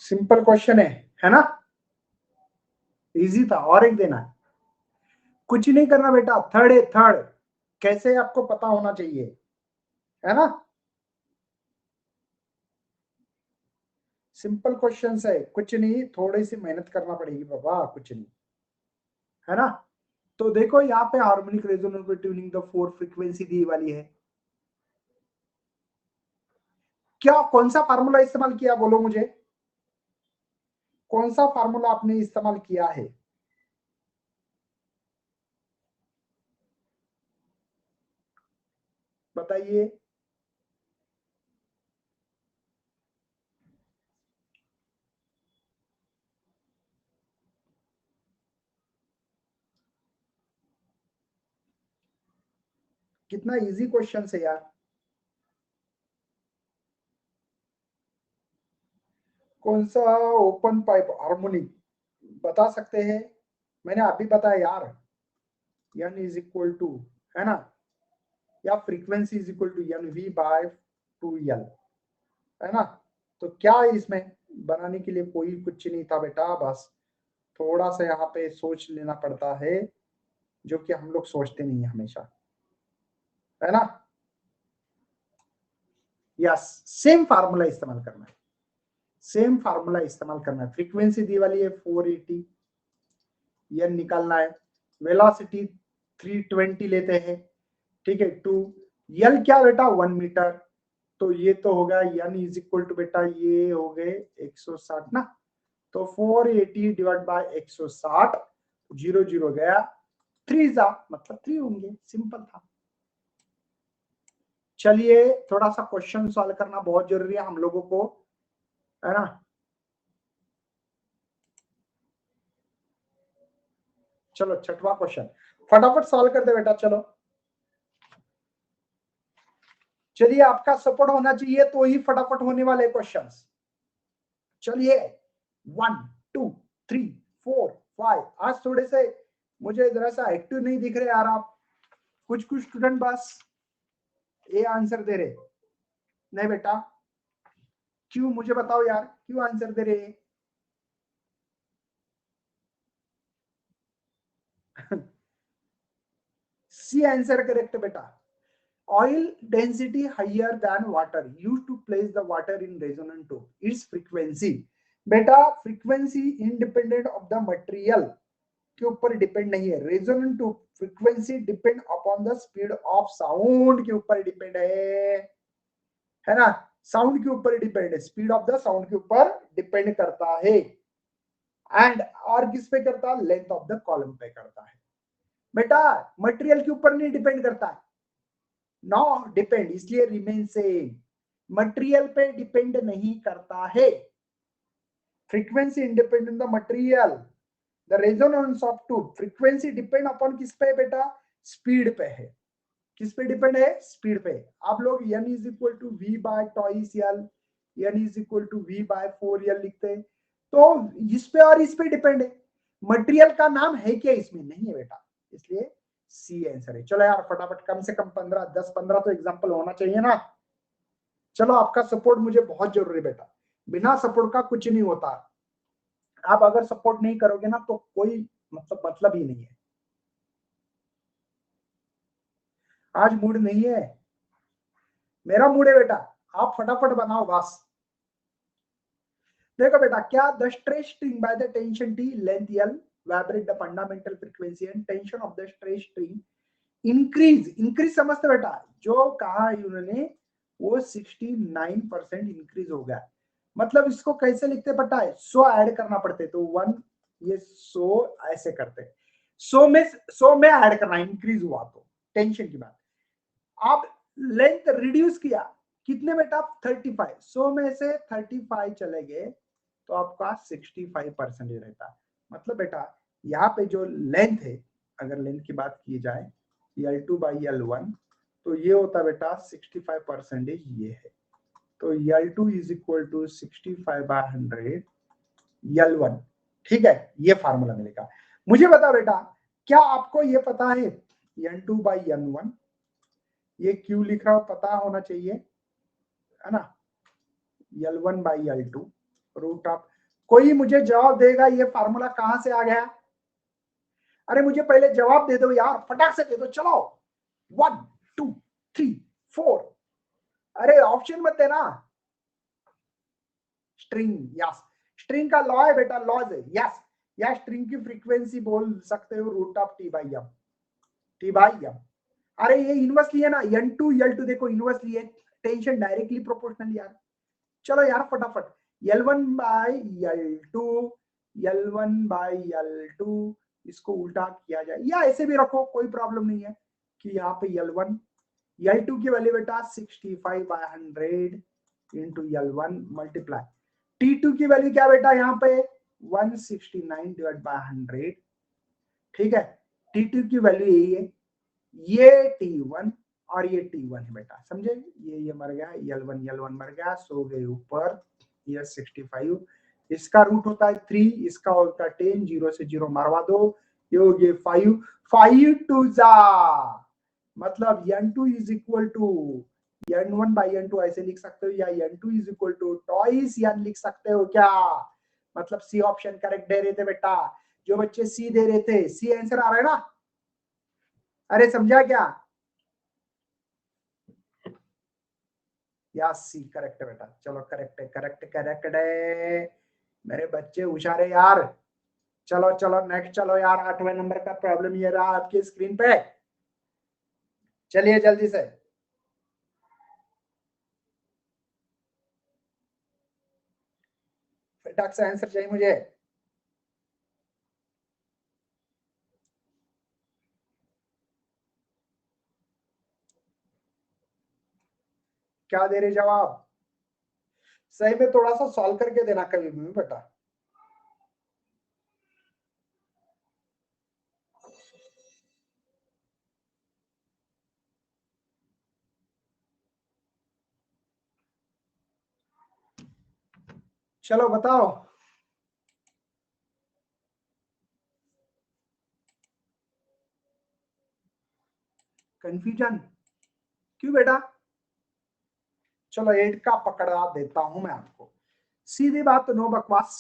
सिंपल क्वेश्चन है ना, इजी था। और एक देना है, कुछ नहीं करना बेटा, थर्ड है, थर्ड कैसे आपको पता होना चाहिए, है ना। सिंपल क्वेश्चन है, कुछ नहीं, थोड़ी सी मेहनत करना पड़ेगी बाबा, कुछ नहीं, है ना। तो देखो यहाँ पे हार्मोनिक रेजोनेंस में ट्यूनिंग द 4 फ्रीक्वेंसी दी वाली है। क्या, कौन सा फार्मूला इस्तेमाल किया, बोलो मुझे, कौन सा फार्मूला आपने इस्तेमाल किया है। बताइए। कितना इजी क्वेश्चन है यार। कौन सा ओपन पाइप हार्मोनिक बता सकते हैं, मैंने अभी बताया यार, एन इज इक्वल टू, है ना, या frequency is equal to N V by 2l, है ना। तो क्या है इसमें बनाने के लिए कोई कुछ नहीं था बेटा, बस थोड़ा सा यहाँ पे सोच लेना पड़ता है, जो कि हम लोग सोचते नहीं है हमेशा, है ना। यस, सेम फार्मूला इस्तेमाल करना है, सेम फार्मूला इस्तेमाल करना है। फ्रीक्वेंसी दी वाली है 480, एन निकालना है, वेलोसिटी 320 लेते हैं, ठीक है। 2 यल क्या बेटा 1 मीटर, तो ये तो होगा एन इज इक्वल टू बेटा ये हो गए 160 ना, तो 480 डिवाइड बाय 160, 0 0 गया, 3 जा मतलब 3 होंगे, सिंपल था। चलिए थोड़ा सा क्वेश्चन सॉल्व करना बहुत जरूरी है हम लोगों को, है ना। चलो छठवां क्वेश्चन फटाफट सॉल्व करते बेटा, चलो चलिए, आपका सपोर्ट होना चाहिए तो ही फटाफट होने वाले क्वेश्चंस। चलिए 1 2 3 4 5, आज थोड़े से मुझे जरा सा एक्टिव नहीं दिख रहे यार आप, कुछ कुछ स्टूडेंट बस ए आंसर दे रहे, नहीं बेटा क्यों, मुझे बताओ यार क्यों आंसर दे रहे सी आंसर करेक्ट बेटा। Oil density higher than water used to place the water in resonant tube. Its frequency, बेटा frequency independent of the material के ऊपर डिपेंड नहीं है। Resonant tube frequency depend upon the speed of sound के ऊपर डिपेंड है ना। साउंड के ऊपर डिपेंड है, स्पीड ऑफ द साउंड के ऊपर डिपेंड करता है। एंड और किस पे करता है, लेंथ ऑफ द कॉलम पे करता है बेटा, मटेरियल के ऊपर नहीं डिपेंड करता है। नो डिपेंड, इसलिए रिमेन सेम, मटेरियल पे डिपेंड नहीं करता है। Frequency independent the material, the resonance of tube frequency depend upon किस पे बेटा, स्पीड पे है। किस पे डिपेंड है, स्पीड पे। आप लोग n is equal to V by twice L, n is equal to V by 4l लिखते हैं, तो इस पे और इस पे डिपेंड है। मटेरियल का नाम है क्या इसमें, नहीं है बेटा, इसलिए सी आंसर है। चलो यार फटाफट, कम से कम 15 10 15 तो एग्जांपल होना चाहिए ना। चलो आपका सपोर्ट मुझे बहुत जरूरी बेटा, बिना सपोर्ट का कुछ नहीं होता। आप अगर सपोर्ट नहीं करोगे ना तो कोई मतलब ही नहीं है। आज मूड नहीं है, मेरा मूड है बेटा, आप फटाफट बनाओ बस। देखो बेटा, क्या the stress string by the tension T length L vibrate the fundamental frequency and tension of the stress string increase, increase समझते बेटा, जो कहा उन्होंने वो 69% इंक्रीज हो गया। मतलब इसको कैसे लिखते पता है, 100 ऐड करना पड़ते, तो 1 ये 100 ऐसे करते, 100 में ऐड करना, इंक्रीज हुआ तो टेंशन की बात। आप लेंथ रिड्यूस किया कितने बेटा, 35, 100 में से 35 चले गए तो आपका 65% रहता। मतलब बेटा यहाँ पे जो लेंथ है, अगर लेंथ की बात की जाए L2 by L1, तो ये होता बेटा 65% ये है, तो L2 is equal to 65/100 L1, ठीक है। ये फार्मूला मिलेगा। मुझे बता बेटा, क्या आपको ये पता है N2 by N1 ये क्यों लिख रहा हूं, पता होना चाहिए, है ना। L1 by L2 root of, कोई मुझे जवाब देगा ये फार्मूला कहां से आ गया। अरे मुझे पहले जवाब दे दो यार, फटाक से दे दो, चलो 1 2 3 4, अरे ऑप्शन मत देना। स्ट्रिंग, यस, स्ट्रिंग का लॉ है बेटा, लॉज है, यस। या स्ट्रिंग की फ्रीक्वेंसी बोल सकते हो root of T by M, T by M. अरे ये इनवर्सली है ना, N2 L2 देखो इनवर्सली है, टेंशन डायरेक्टली प्रोपोर्शनल यार। चलो यार फटाफट, L1 bye L2, L1 bye L2 इसको उल्टा किया जाए, या ऐसे भी रखो कोई प्रॉब्लम नहीं है, कि यहाँ पे L1 L2 की वैल्यू बेटा 65/100 इंटू L1 मल्टीप्लाई, T2 की वैल्यू क्या बेटा यहाँ पे 169 डिवाइड बाय 100, ठीक है। T2 की वैल्यू यही है, ये T1 और ये T1 है बेटा, समझे। ये मर गया, L1 मर गया, सो गए ऊपर, ये 65, इसका रूट होता है 3, इसका होता है 10, 0 से 0 मरवा दो, ये हो गए 5 5 टू जा, मतलब N2 is equal to n1 by n2 ऐसे लिख सकते हो, या n2 is equal to twice n लिख सकते हो क्या? मतलब सी ऑप्शन करेक्ट दे रहे थे बेटा, जो बच्चे सी दे रहे थे, सी आंसर आ रहा है ना? अरे समझा क्या? या सी करेक्ट है बेटा, चलो करेक्ट है, करेक्ट करेक्ट है, मेरे बच्चे होशियार है यार। चलो चलो नेक्स्ट, चलो यार 8वें नंबर का प्रॉब्लम ये रहा आपकी स्क्रीन पे, चलिए जल्दी से। फटाक से आंसर चाहिए मुझे। क्या दे रहे जवाब? सही में थोड़ा सा सॉल्व करके देना कभी भी बेटा। चलो बताओ। कंफ्यूजन क्यों बेटा? चलो 8 का पकड़ा देता हूं मैं आपको, सीधी बात, नो बकवास।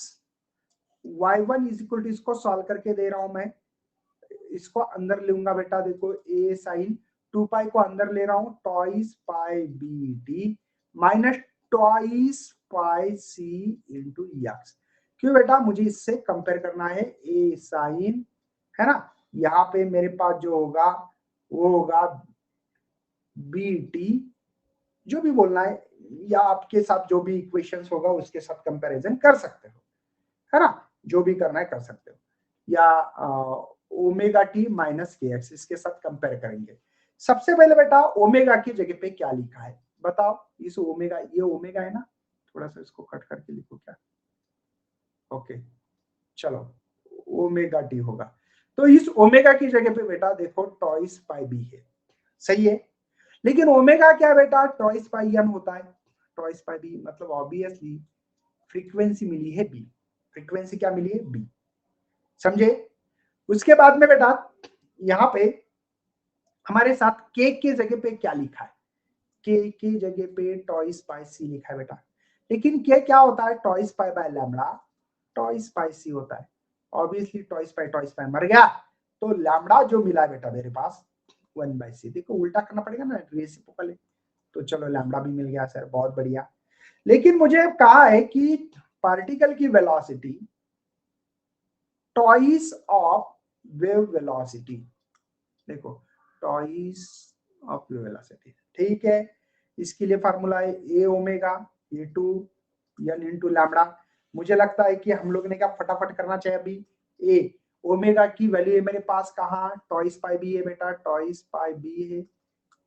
y1 इज इक्वल टू, इसको सॉल्व करके दे रहा हूं मैं, इसको अंदर लूंगा बेटा, देखो a साइन 2 पाई को अंदर ले रहा हूं, टॉइस पाई B D minus toys pi सी इंटू एक्स। क्यों बेटा? मुझे इससे कंपेयर करना है, a साइन, है ना, यहाँ पे मेरे पास जो होगा वो होगा बी टी, जो भी बोलना है, या आपके साथ जो भी इक्वेशंस होगा उसके साथ कंपैरिजन कर सकते हो, है ना, जो भी करना है कर सकते हो, या omega T minus K x, इसके साथ कंपेयर करेंगे। सबसे पहले बेटा ओमेगा की जगह पे क्या लिखा है बताओ? इस ओमेगा, ये ओमेगा है ना, थोड़ा सा इसको कट करके लिखो क्या, ओके, चलो ओमेगा टी होगा, तो इस ओमेगा की जगह पे बेटा देखो टॉइस पाई बी है, सही है। लेकिन ओमेगा क्या बेटा? टॉइस पाई एन होता है, टॉइस पाई बी, मतलब ऑब्वियसली फ्रीक्वेंसी मिली है बी, फ्रीक्वेंसी क्या मिली है? बी, समझे? उसके बाद में बेटा यहाँ पे हमारे साथ के की जगह पे क्या लिखा है? के की जगह पे टॉइस पाई सी लिखा है बेटा, लेकिन के क्या होता है? Twice pi by lambda, twice pi C होता है, ऑब्वियसली टॉइस पाई मर गया, तो लैम्बडा जो मिला है बेटा मेरे पास 1/c, देखो उल्टा करना पड़ेगा ना, रेसिप्रोकल है, तो चलो लैम्बडा भी मिल गया सर, बहुत बढ़िया। लेकिन मुझे कहा है कि पार्टिकल की velocity twice of wave velocity, देखो टॉइस ऑफ वेव वेलोसिटी, ठीक है, इसके लिए फार्मूला है A omega A to N into lambda. मुझे लगता है कि हम लोग ने क्या फटाफट करना चाहिए अभी, ए ओमेगा की वैल्यू है मेरे पास कहाँ? टॉइस पाई बी है बेटा, टॉइस पाई बी है,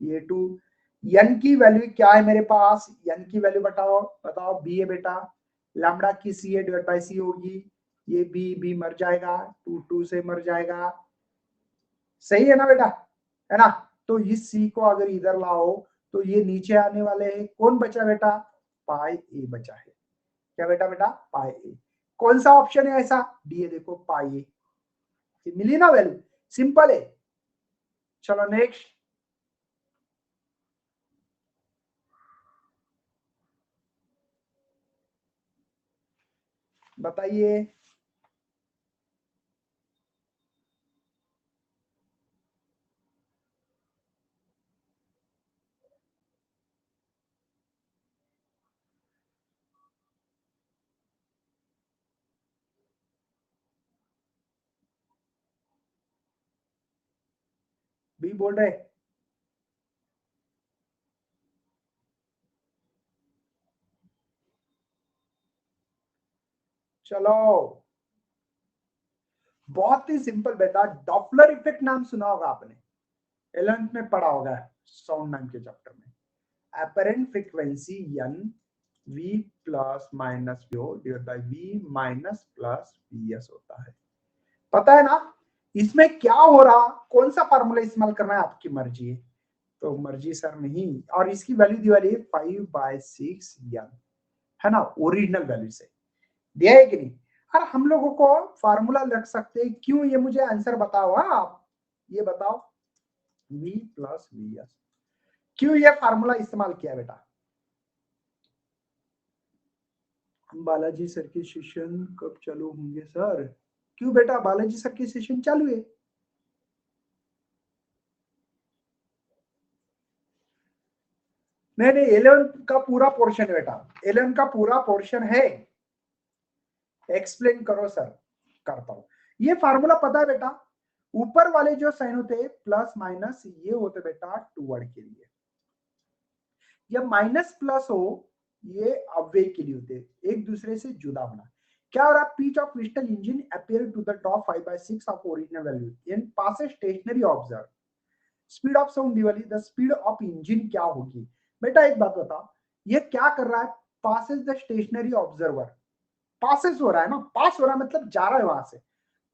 ये टू, एन की वैल्यू क्या है मेरे पास? एन की वैल्यू बताओ बताओ, बी है बेटा, लैम्बडा की सी है डिवाइड बाई सी होगी, ये बी बी मर जाएगा, टू टू से मर जाएगा, सही है ना बेटा, है ना? तो इस सी को अगर इधर लाओ तो ये नीचे आने वाले हैं, कौन बचा बेटा? पाई ए बचा है, क्या बेटा? बेटा पाई ए, कौन सा ऑप्शन है ऐसा? डी है, देखो पाई ए, मिली ना वैल्यू, सिंपल है। चलो नेक्स्ट, बताइए। बी बोल रहे, चलो बहुत ही सिंपल बेटा, डॉपलर इफेक्ट नाम सुना होगा आपने, 11th में पढ़ा होगा साउंड नाम के चैप्टर में। Apparent frequency N V plus minus VO divide by V minus plus VS होता है, पता है ना? इसमें क्या हो रहा, कौन सा फार्मूला इस्तेमाल करना है आपकी मर्जी है, तो मर्जी सर नहीं, और इसकी वैल्यू दी वाली है 5/6 एन, है ना, ओरिजिनल वैल्यू से दिया है कि नहीं? और हम लोगों को फार्मूला रख सकते हैं, क्यों? ये मुझे आंसर बताओ, हाँ आप ये बताओ, v प्लस वी एस, क्यों ये फार्मूला इस्तेमाल किया बेटा? बालाजी सर के सेशन कब चालू होंगे सर? क्यों बेटा, बालाजी सर के सेशन चालू है। नहीं नहीं, 11 का पूरा पोर्शन है बेटा, 11 का पूरा पोर्शन है। एक्सप्लेन करो सर, करता हूं। ये फार्मूला पता है बेटा, ऊपर वाले जो साइन होते हैं प्लस माइनस, ये होते बेटा टूवर्ड के लिए। जब माइनस प्लस हो, ये अवे के लिए होते हैं, एक दूसरे से जुदा होना। क्या हो रहा है? Pitch of crystal engine appear to the top 5/6 of original value in passes stationary observe speed of sound divide the speed of engine क्या होगी। बेटा एक बात बताओ, ये क्या कर रहा है? Passes the stationary observer, passes हो रहा है ना, पास हो रहा है मतलब जा रहा है वहां से,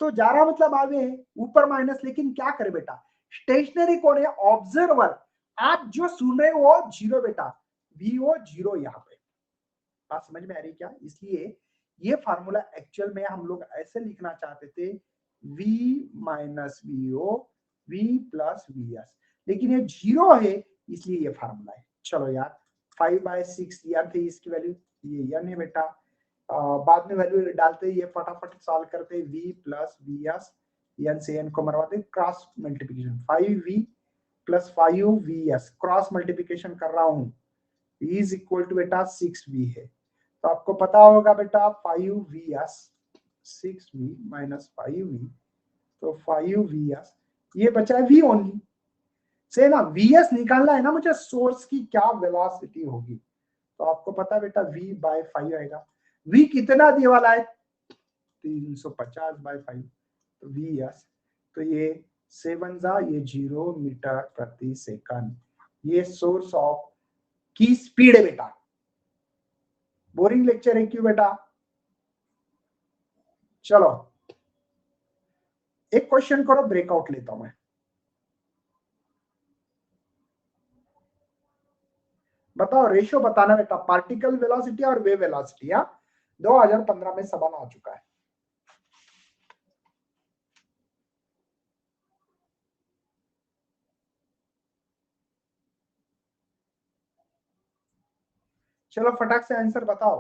तो जा रहा मतलब आगे है, ऊपर माइनस, लेकिन क्या करे बेटा, स्टेशनरी कौन है? ऑब्जर्वर। आप जो सुन रहे हो वो जीरो बेटा, वीओ जीरो यहाँ पे। बात समझ में आ रही क्या? इसलिए ये फार्मूला एक्चुअल में हम लोग ऐसे लिखना चाहते थे, v minus VO v plus V S, लेकिन ये जीरो है, इसलिए ये फार्मूला है। चलो यार, 5/6 यार थे, इसकी वैल्यू ये n है बेटा। बाद में वैल्यू डालते, ये फटाफट सॉल्व करते, v plus V S, N से एन को मरवाते, cross multiplication 5v plus 5vs, cross multiplication कर रहा हूं, इज इक्वल टू बेटा 6v है। तो आपको पता होगा बेटा 5vs, 6v माइनस 5v, तो 5vs, ये बचा है v ओनली से ना, vs निकालना है ना मुझे, सोर्स की क्या वेलोसिटी होगी। तो आपको पता है बेटा v/5 आएगा। v कितना दिए वाला है? 350/5, तो vs, तो ये 7 जा ये 0 मीटर प्रति सेकंड, ये सोर्स ऑफ की स्पीड है बेटा। बोरिंग लेक्चर है क्यों बेटा? चलो एक क्वेश्चन करो, ब्रेकआउट लेता हूं मैं। बताओ, रेशियो बताना बेटा, पार्टिकल वेलोसिटी और वेव वेलोसिटी। 2015 में सवाल आ चुका है। चलो फटाक से आंसर बताओ।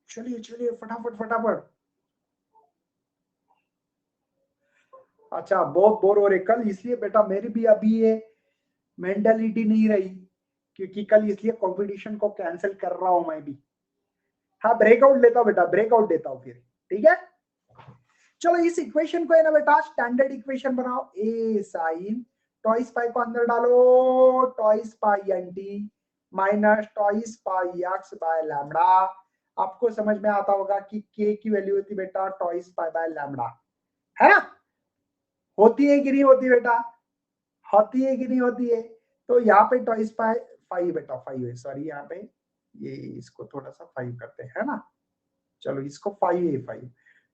चलिए चलिए फटाफट फटाफट। अच्छा, बहुत बोर हो रहे कल, इसलिए बेटा मेरी भी अभी ये मेंटालिटी नहीं रही, क्योंकि कल इसलिए कंपटीशन को कैंसिल कर रहा हूं मैं भी। हाँ ब्रेकआउट लेता हूं बेटा, ब्रेकआउट देता हूं फिर, ठीक है। चलो इस इक्वेशन को है ना बेटा, स्टैंडर्ड इक्वेशन बनाओ, ए साइन टॉइस पाई को अंदर डालो, टॉइस पाई N T minus toys pi X bye lambda. आपको समझ में आता होगा कि के की वैल्यू होती बेटा टॉइस पाई बाय लैम्बडा, है ना? होती है कि नहीं होती बेटा? होती है कि नहीं होती है? तो यहाँ पे टॉइस पाई 5 बेटा, 5 है, सॉरी यहाँ पे ये इसको थोड़ा सा 5 करते हैं, है ना? चलो इसको 5 है, 5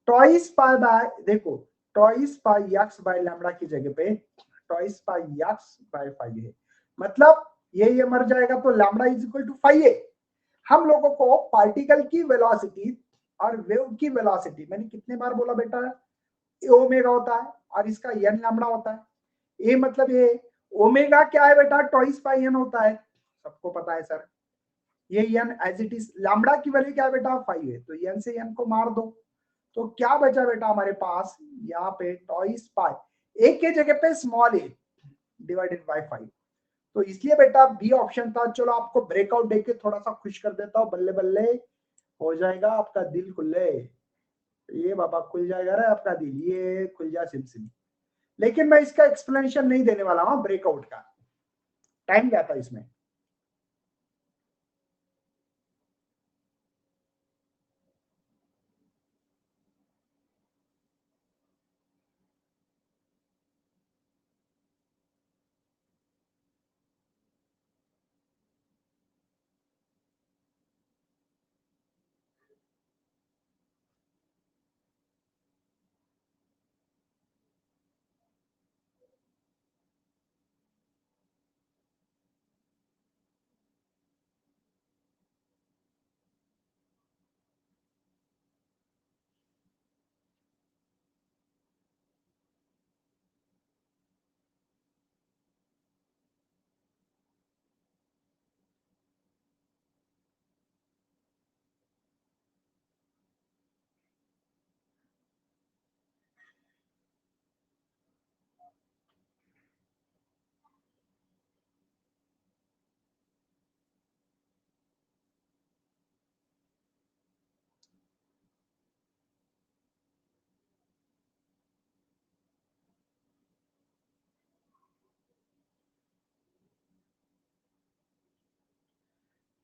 टॉइस पाई बाय, देखो toys pi X bye lambda की जगह पे टॉइस पाई एक्स बाय 5 है, मतलब ये मर जाएगा, तो लैम्बडा इज इक्वल टू 5 है। हम लोगों को पार्टिकल की वेलोसिटी और वेव की वेलोसिटी, मैंने कितने बार बोला बेटा, ओमेगा होता है और इसका एन लैम्बडा होता है। ए मतलब ये ओमेगा क्या है बेटा, टॉइस पाई एन होता है, सबको पता है सर। ये N as it is, lambda की वैल्यू क्या है बेटा 5 है, तो एन से एन को मार दो, तो क्या बचा बेटा हमारे पास यहाँ पे टॉइस पाई, ए के जगह पे स्मॉल ए डिवाइडेड बाय 5, तो इसलिए बेटा बी ऑप्शन था। चलो आपको ब्रेकआउट देके थोड़ा सा खुश कर देता हूँ, बल्ले बल्ले हो जाएगा आपका दिल खुले, ये बाबा खुल जाएगा रे आपका दिल, ये खुल जा सिम सिम। लेकिन मैं इसका एक्सप्लेनेशन नहीं देने वाला हूँ, ब्रेकआउट का टाइम क्या था इसमें।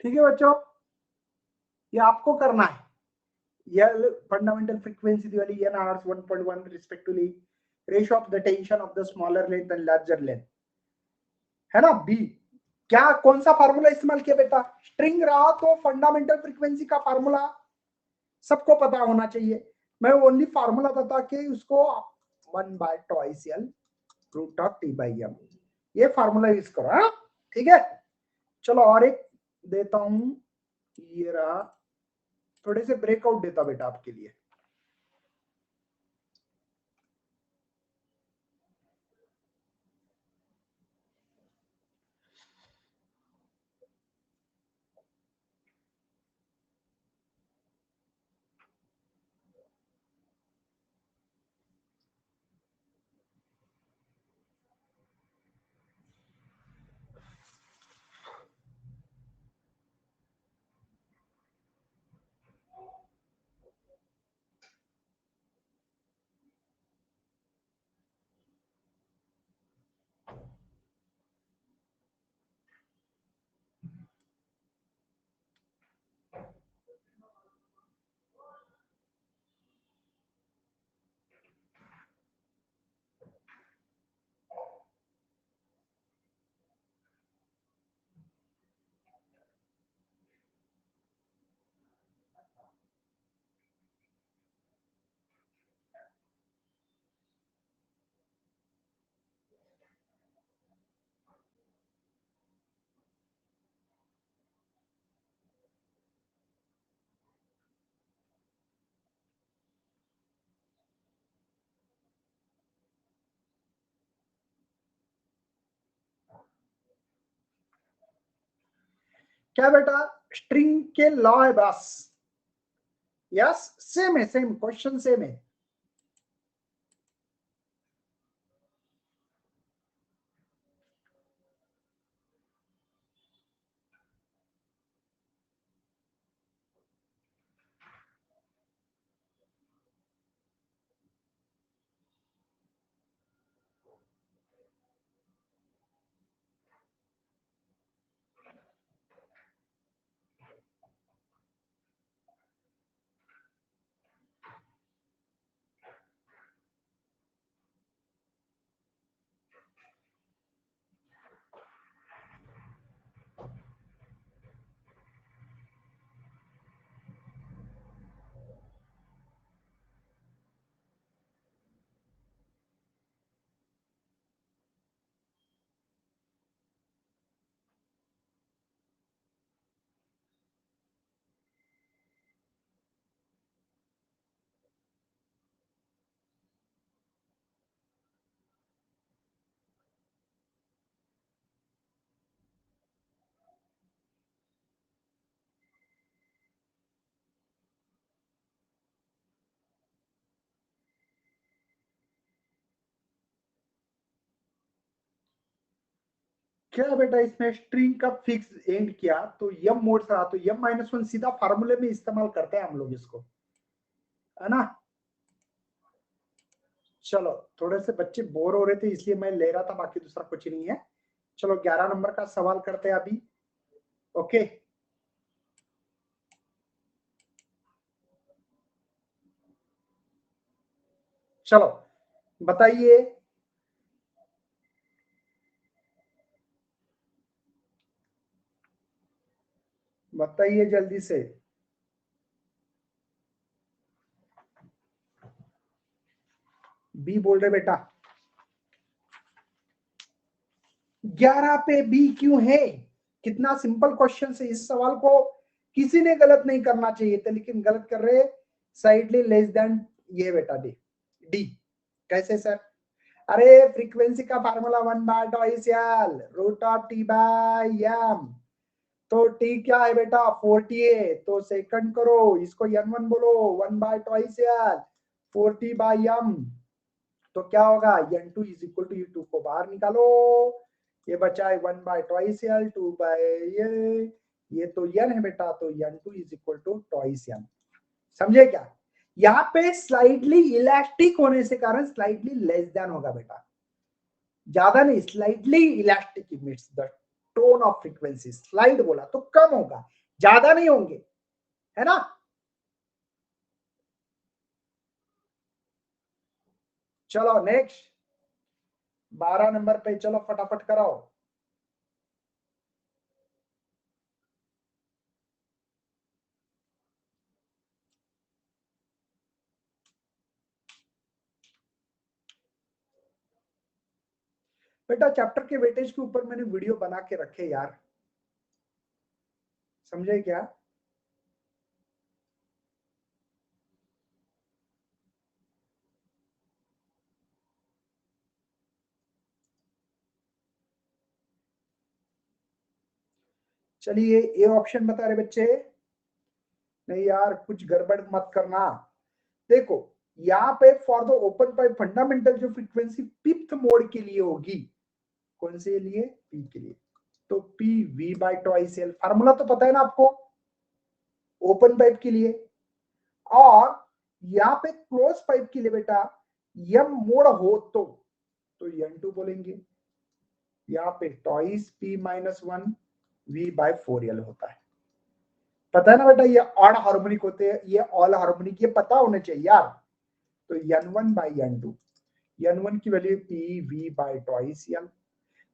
ठीक है बच्चों, ये आपको करना है। ये फंडामेंटल फ्रीक्वेंसी वाली N hours 1.1 respectively ratio of the tension of the smaller length and larger length, है ना। बी क्या, कौन सा फार्मूला इस्तेमाल किया बेटा, स्ट्रिंग रहा तो फंडामेंटल फ्रीक्वेंसी का फार्मूला सबको पता होना चाहिए। मैं ओनली फार्मूला बता के उसको 1/2ICL √T/m, ये फार्मूला यूज करो। हाँ ठीक है, चलो और एक देता हूं, ये रहा, थोड़े से ब्रेकआउट देता बेटा आपके लिए। क्या बेटा, स्ट्रिंग के लॉ है बस। यस सेम है, सेम क्वेश्चन सेम है। क्या बेटा, इसमें स्ट्रिंग का फिक्स एंड किया तो यम मोड से रहा तो m-1 सीधा फार्मूले में इस्तेमाल करते हैं हम लोग इसको, है ना। चलो थोड़े से बच्चे बोर हो रहे थे इसलिए मैं ले रहा था, बाकी दूसरा कुछ नहीं है। चलो 11 नंबर का सवाल करते हैं अभी। ओके चलो बताइए, बताइए जल्दी से। बी बोल रहे बेटा, 11 पे बी क्यों है? कितना सिंपल क्वेश्चन है, इस सवाल को किसी ने गलत नहीं करना चाहिए था लेकिन गलत कर रहे। साइडली लेस देन, ये बेटा डी, डी कैसे सर? अरे फ्रीक्वेंसी का फार्मूला 1/2ICL √T/m, तो टी क्या है बेटा 40 है, तो सेकंड करो इसको n1 बोलो, 1/2ICL 40/m, तो क्या होगा n2 is equal to u2 को बाहर निकालो, ये बचा है 1/2ICL 2 ये तो n है बेटा, तो n2 is equal to m। समझे क्या? यहाँ पे स्लाइडली इलास्टिक होने से कारण स्लाइडली लेस देन होगा बेटा, ज्यादा नहीं, slightly elastic emits the zone of frequency, slide बोला तो कम होगा, ज्यादा नहीं होंगे, है ना। चलो नेक्स्ट 12 नंबर पे चलो फटाफट कराओ। बेटा चैप्टर के वेटेज के ऊपर मैंने वीडियो बना के रखे यार, समझे क्या। चलिए ए ऑप्शन बता रहे बच्चे, नहीं यार कुछ गड़बड़ मत करना। देखो यहाँ पे for the open pipe fundamental जो फ्रीक्वेंसी फिफ्थ मोड के लिए होगी, कौन से लिए, पी के लिए, तो P V by twice L, formula तो पता है ना आपको ओपन पाइप के लिए। और यहाँ पे क्लोज पाइप के लिए बेटा यम मोड हो तो एन टू बोलेंगे, यहाँ पे twice P minus one V by 4L होता है। पता है ना बेटा ये ऑड हार्मोनिक होते हैं, ये ऑल हार्मोनिक, ये पता होना चाहिए यार। तो n1 बाई n2, n1 की value P V by twice L,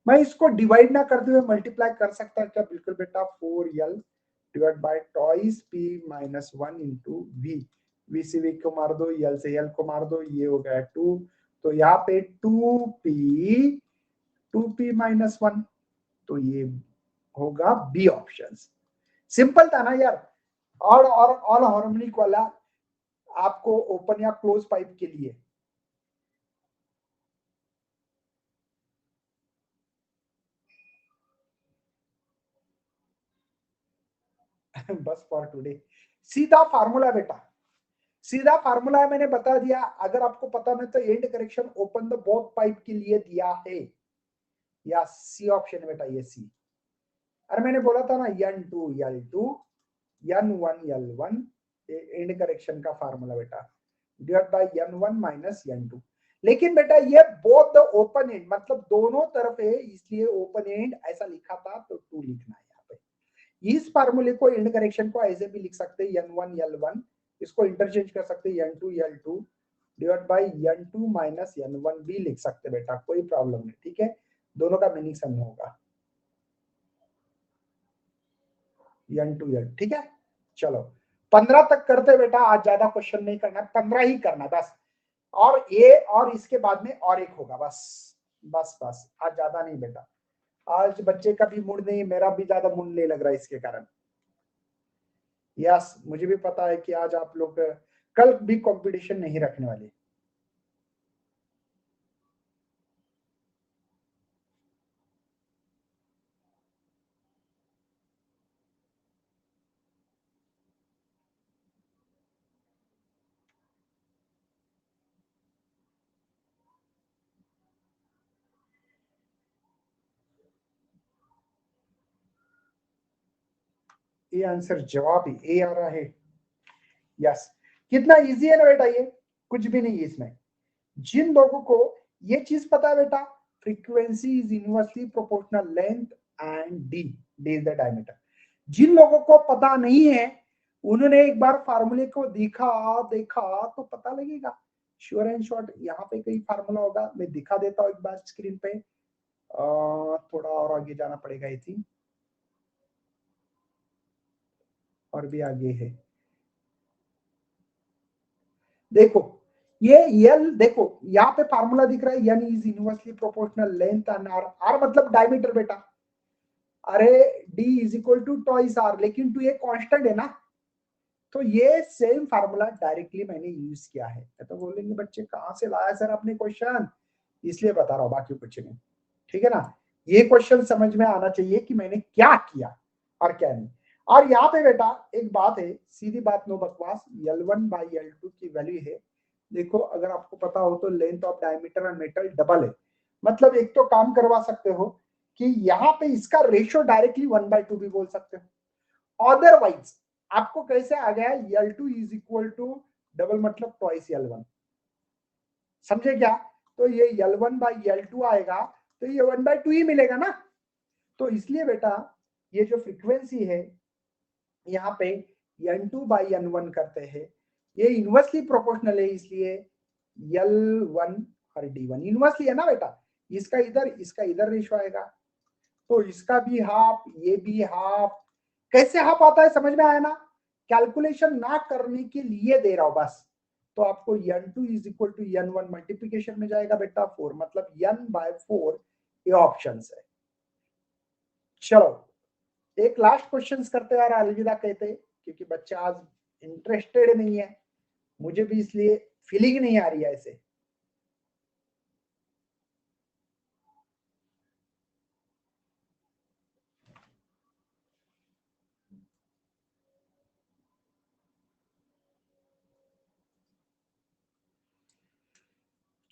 मैं इसको डिवाइड ना करते हुए मल्टीप्लाई कर सकता क्या, बिल्कुल बेटा 4L divide by twice P minus one into V, V से वी को मार दो, एल से एल को मार दो, ये हो गया 2, तो यहाँ पे 2p माइनस वन, तो ये होगा बी ऑप्शन। सिंपल था ना यार, और ऑल हार्मोनिक वाला आपको ओपन या क्लोज पाइप के लिए। बस फॉर टुडे, सीधा फार्मूला बेटा, सीधा फार्मूला मैंने बता दिया, अगर आपको पता नहीं तो and correction open the both pipe के लिए दिया है, या सी ऑप्शन बेटा, ये सी। अरे मैंने बोला था ना n2 n1 एंड करेक्शन का फार्मूला बेटा, divide by n1 minus n2। लेकिन बेटा ये बोथ द ओपन एंड, मतलब दोनों तरफ है, इसलिए ओपन एंड ऐसा लिखा था तो 2 लिखना है यहाँ पे। इस फार्मूले को एंड करेक्शन को ऐसे भी लिख सकते हैं n1 l1, इसको इंटरचेंज कर सकते हैं n2 l2 divide by n2 minus n1 भी लिख सकते बेटा, कोई प्रॉब्लम नहीं, ठीक है, दोनों का मीनिंग सेम होगा n2 l, ठीक है। चलो 15 तक करते बेटा, आज ज्यादा क्वेश्चन नहीं करना, 15 ही करना बस, और ये और इसके बाद में और एक होगा बस, बस बस आज ज्यादा नहीं बेटा, आज बच्चे का भी मूड नहीं, मेरा भी ज्यादा मूड नहीं लग रहा है इसके कारण। यस मुझे भी पता है कि आज आप लोग कल भी कंपटीशन नहीं रखने वाले। ये आंसर जवाब ए आ रहा है, यस। कितना इजी है ना बेटा, ये कुछ भी नहीं है इसमें। जिन लोगों को ये चीज पता है बेटा, frequency is inversely proportional length and D, D is the diameter, जिन लोगों को पता नहीं है उन्होंने एक बार फार्मूले को देखा देखा तो पता लगेगा, श्योर एंड शॉर्ट यहाँ पे कई फार्मूला होगा, मैं दिखा देता हूँ एक बार स्क्रीन पे, थोड़ा और आगे जाना पड़ेगा आई थिंक, और भी आगे है, देखो ये यल, देखो यहाँ पे फार्मूला दिख रहा है, N is inversely proportional length and R, R मतलब डायमीटर बेटा, अरे D is equal to twice R, लेकिन टू ये कांस्टेंट है ना, तो ये सेम फार्मूला डायरेक्टली मैंने यूज किया है। तो बोलेंगे बच्चे कहाँ से लाया सर आपने क्वेश्चन, इसलिए बता रहा हूँ, बाकी कुछ नहीं, ठीक है ना। ये क्वेश्चन समझ में आना चाहिए कि मैंने क्या किया और क्या नहीं। और यहाँ पे बेटा एक बात है, सीधी बात नो बकवास, L1 बाई L2 की वैल्यू है, देखो अगर आपको पता हो तो length of diameter and metal double है, मतलब एक तो काम करवा सकते हो कि यहाँ पे इसका रेशियो डायरेक्टली 1/2 भी बोल सकते हो, अदरवाइज आपको कैसे आ गया L2 is equal to double मतलब ट्वाइस L1, समझे क्या। तो ये L1 बाई L2 आएगा तो ये 1/2 ही मिलेगा ना, तो इसलिए बेटा ये जो फ्रीक्वेंसी है यहाँ पे n2 by n1 करते हैं, ये इनवर्सली प्रोपोर्शनल है, इसलिए L1 और D1 इनवर्सली है ना बेटा, इसका इधर रेशो आएगा, तो इसका भी हाफ, ये भी हाफ। कैसे हाफ आता है समझ में आया ना? कैलकुलेशन ना करने के लिए दे रहा हूं बस। तो आपको n2 is equal to n1 multiplication में जाएगा बेटा 4, मतलब n/4 ये ऑप्शन है। चलो एक लास्ट क्वेश्चन करते हैं और अलविदा कहते हैं, क्योंकि बच्चे आज इंटरेस्टेड नहीं है, मुझे भी इसलिए फीलिंग नहीं आ रही है ऐसे।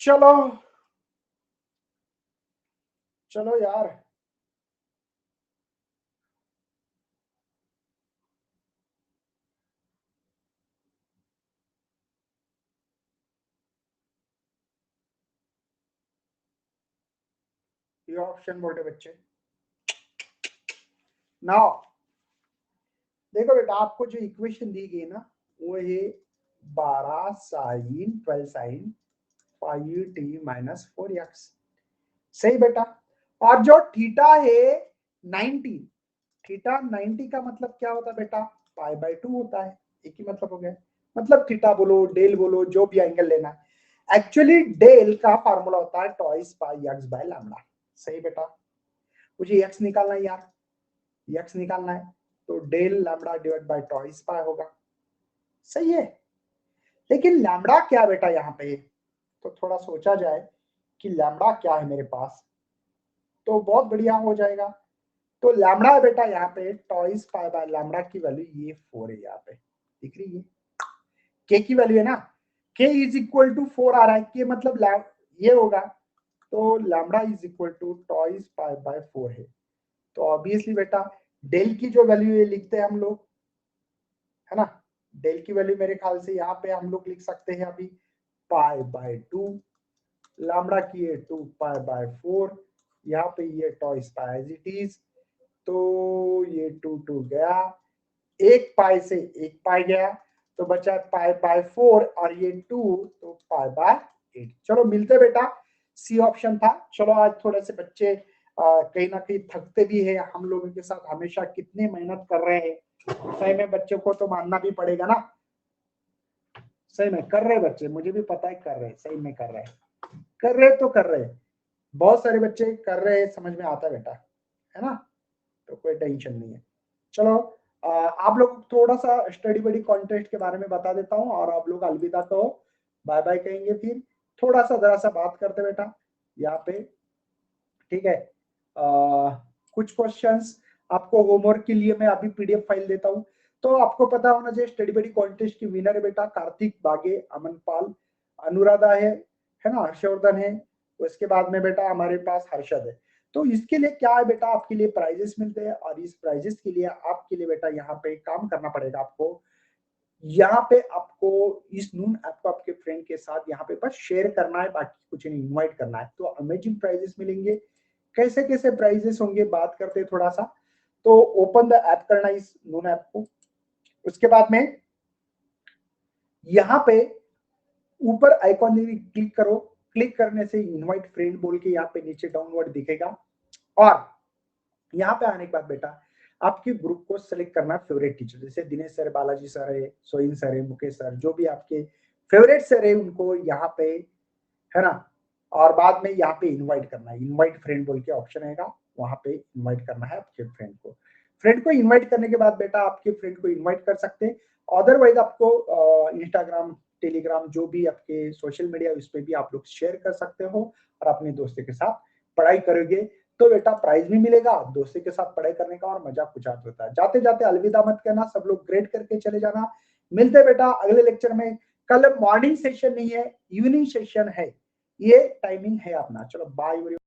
चलो चलो यार, ये ऑप्शन बोले बच्चे। नाउ देखो बेटा, आपको जो इक्वेशन दी गई ना वो है 12 साइन 12 साइन 5t-4x, सही बेटा। और जो थीटा है 90, थीटा 90 का मतलब क्या होता है बेटा? π/2 होता है, एक ही मतलब हो गया। मतलब थीटा बोलो, डेल बोलो, जो भी एंगल लेना है। एक्चुअली डेल का फार्मूला होता है twice pi X by lambda, सही बेटा। मुझे एक्स निकालना है यार, एक्स निकालना है, तो del lambda divide by twice pi होगा, सही है। लेकिन लैम्डा क्या बेटा यहाँ पे? तो थोड़ा सोचा जाए कि लैम्डा क्या है मेरे पास, तो बहुत बढ़िया हो जाएगा। तो लैम्डा है बेटा यहाँ पे टॉइस पाई बाय लैम्डा की वैल्यू ये 4 है, यहाँ पे दिख रही है। के की वैल्यू है ना, के इज इक्वल टू 4 आ रहा है, के मतलब ये होगा, तो lambda is equal to twice pi by 4 है। तो ऑब्वियसली बेटा डेल की जो वैल्यू ये लिखते हैं हम लोग, है ना, डेल की वैल्यू मेरे ख्याल से यहाँ पे हम लोग लिख सकते हैं अभी π/2, लैम्डा की है 2π/4, यहाँ पे ये twice pi as it is, तो ये 2 गया, एक पाई से एक पाई गया, तो बचा π/4 और ये 2, तो π/8। चलो मिलते बेटा, सी ऑप्शन था। चलो आज थोड़े से बच्चे कहीं ना कहीं थकते भी है, हम लोगों के साथ हमेशा कितने मेहनत कर रहे हैं, सही में बच्चों को तो मानना भी पड़ेगा ना, सही में कर रहे बच्चे, मुझे भी पता है कर रहे, सही में कर रहे तो कर रहे, बहुत सारे बच्चे कर रहे हैं, समझ में आता है बेटा, है ना, तो कोई टेंशन नहीं है। चलो आप लोग थोड़ा सा स्टडी बडी कॉन्टेस्ट के बारे में बता देता हूँ और आप लोग अलविदा कहो, बाय बाय कहेंगे, फिर थोड़ा सा जरा सा बात करते बेटा यहाँ पे, ठीक है। कुछ क्वेश्चंस आपको होमवर्क के लिए मैं अभी पीडीएफ फाइल देता हूँ। तो आपको पता होना चाहिए स्टडी बडी कॉन्टेस्ट की विनर है बेटा कार्तिक बागे, अमन पाल, अनुराधा है ना, हर्षवर्धन है, उसके बाद में बेटा हमारे पास हर्षद है। तो इसके लिए क्या है बेटा, आपके लिए प्राइजेस मिलते हैं, और इस प्राइजेस के लिए आपके लिए बेटा यहाँ पे काम करना पड़ेगा आपको, यहाँ पे आपको इस नून ऐप को आपके फ्रेंड के साथ यहाँ पे बस शेयर करना है, बाकी कुछ नहीं, इनवाइट करना है, तो अमेजिंग प्राइजेस मिलेंगे। कैसे कैसे प्राइजेस होंगे बात करते हैं थोड़ा सा। तो ओपन द ऐप करना इस नून ऐप को, उसके बाद में यहाँ पे ऊपर आइकॉन क्लिक करो, क्लिक करने से इनवाइट फ्रेंड बोल के यहाँ पे नीचे डाउनवर्ड दिखेगा, और यहाँ पे आने के बाद बेटा आपके ग्रुप को सिलेक्ट करना फेवरेट टीचर, जैसे दिनेश सर, बालाजी सर है, सोइन सर है, मुकेश सर, जो भी आपके फेवरेट सर है उनको यहाँ पे, है ना, और बाद में यहाँ पे इनवाइट करना है, इनवाइट फ्रेंड बोल के ऑप्शन आएगा, वहां पे इनवाइट करना है आपके फ्रेंड को। फ्रेंड को इनवाइट करने के बाद बेटा आपके फ्रेंड को इनवाइट कर सकते हैं, अदरवाइज आपको इंस्टाग्राम, टेलीग्राम, जो भी आपके सोशल मीडिया उस पर भी आप लोग शेयर कर सकते हो, और अपने दोस्तों के साथ पढ़ाई करोगे तो बेटा प्राइज भी मिलेगा, दोस्तों के साथ पढ़ाई करने का और मजा कुछ आता होता है। जाते जाते अलविदा मत कहना, सब लोग ग्रेड करके चले जाना। मिलते बेटा अगले लेक्चर में, कल मॉर्निंग सेशन नहीं है, इवनिंग सेशन है, ये टाइमिंग है अपना। चलो बाय।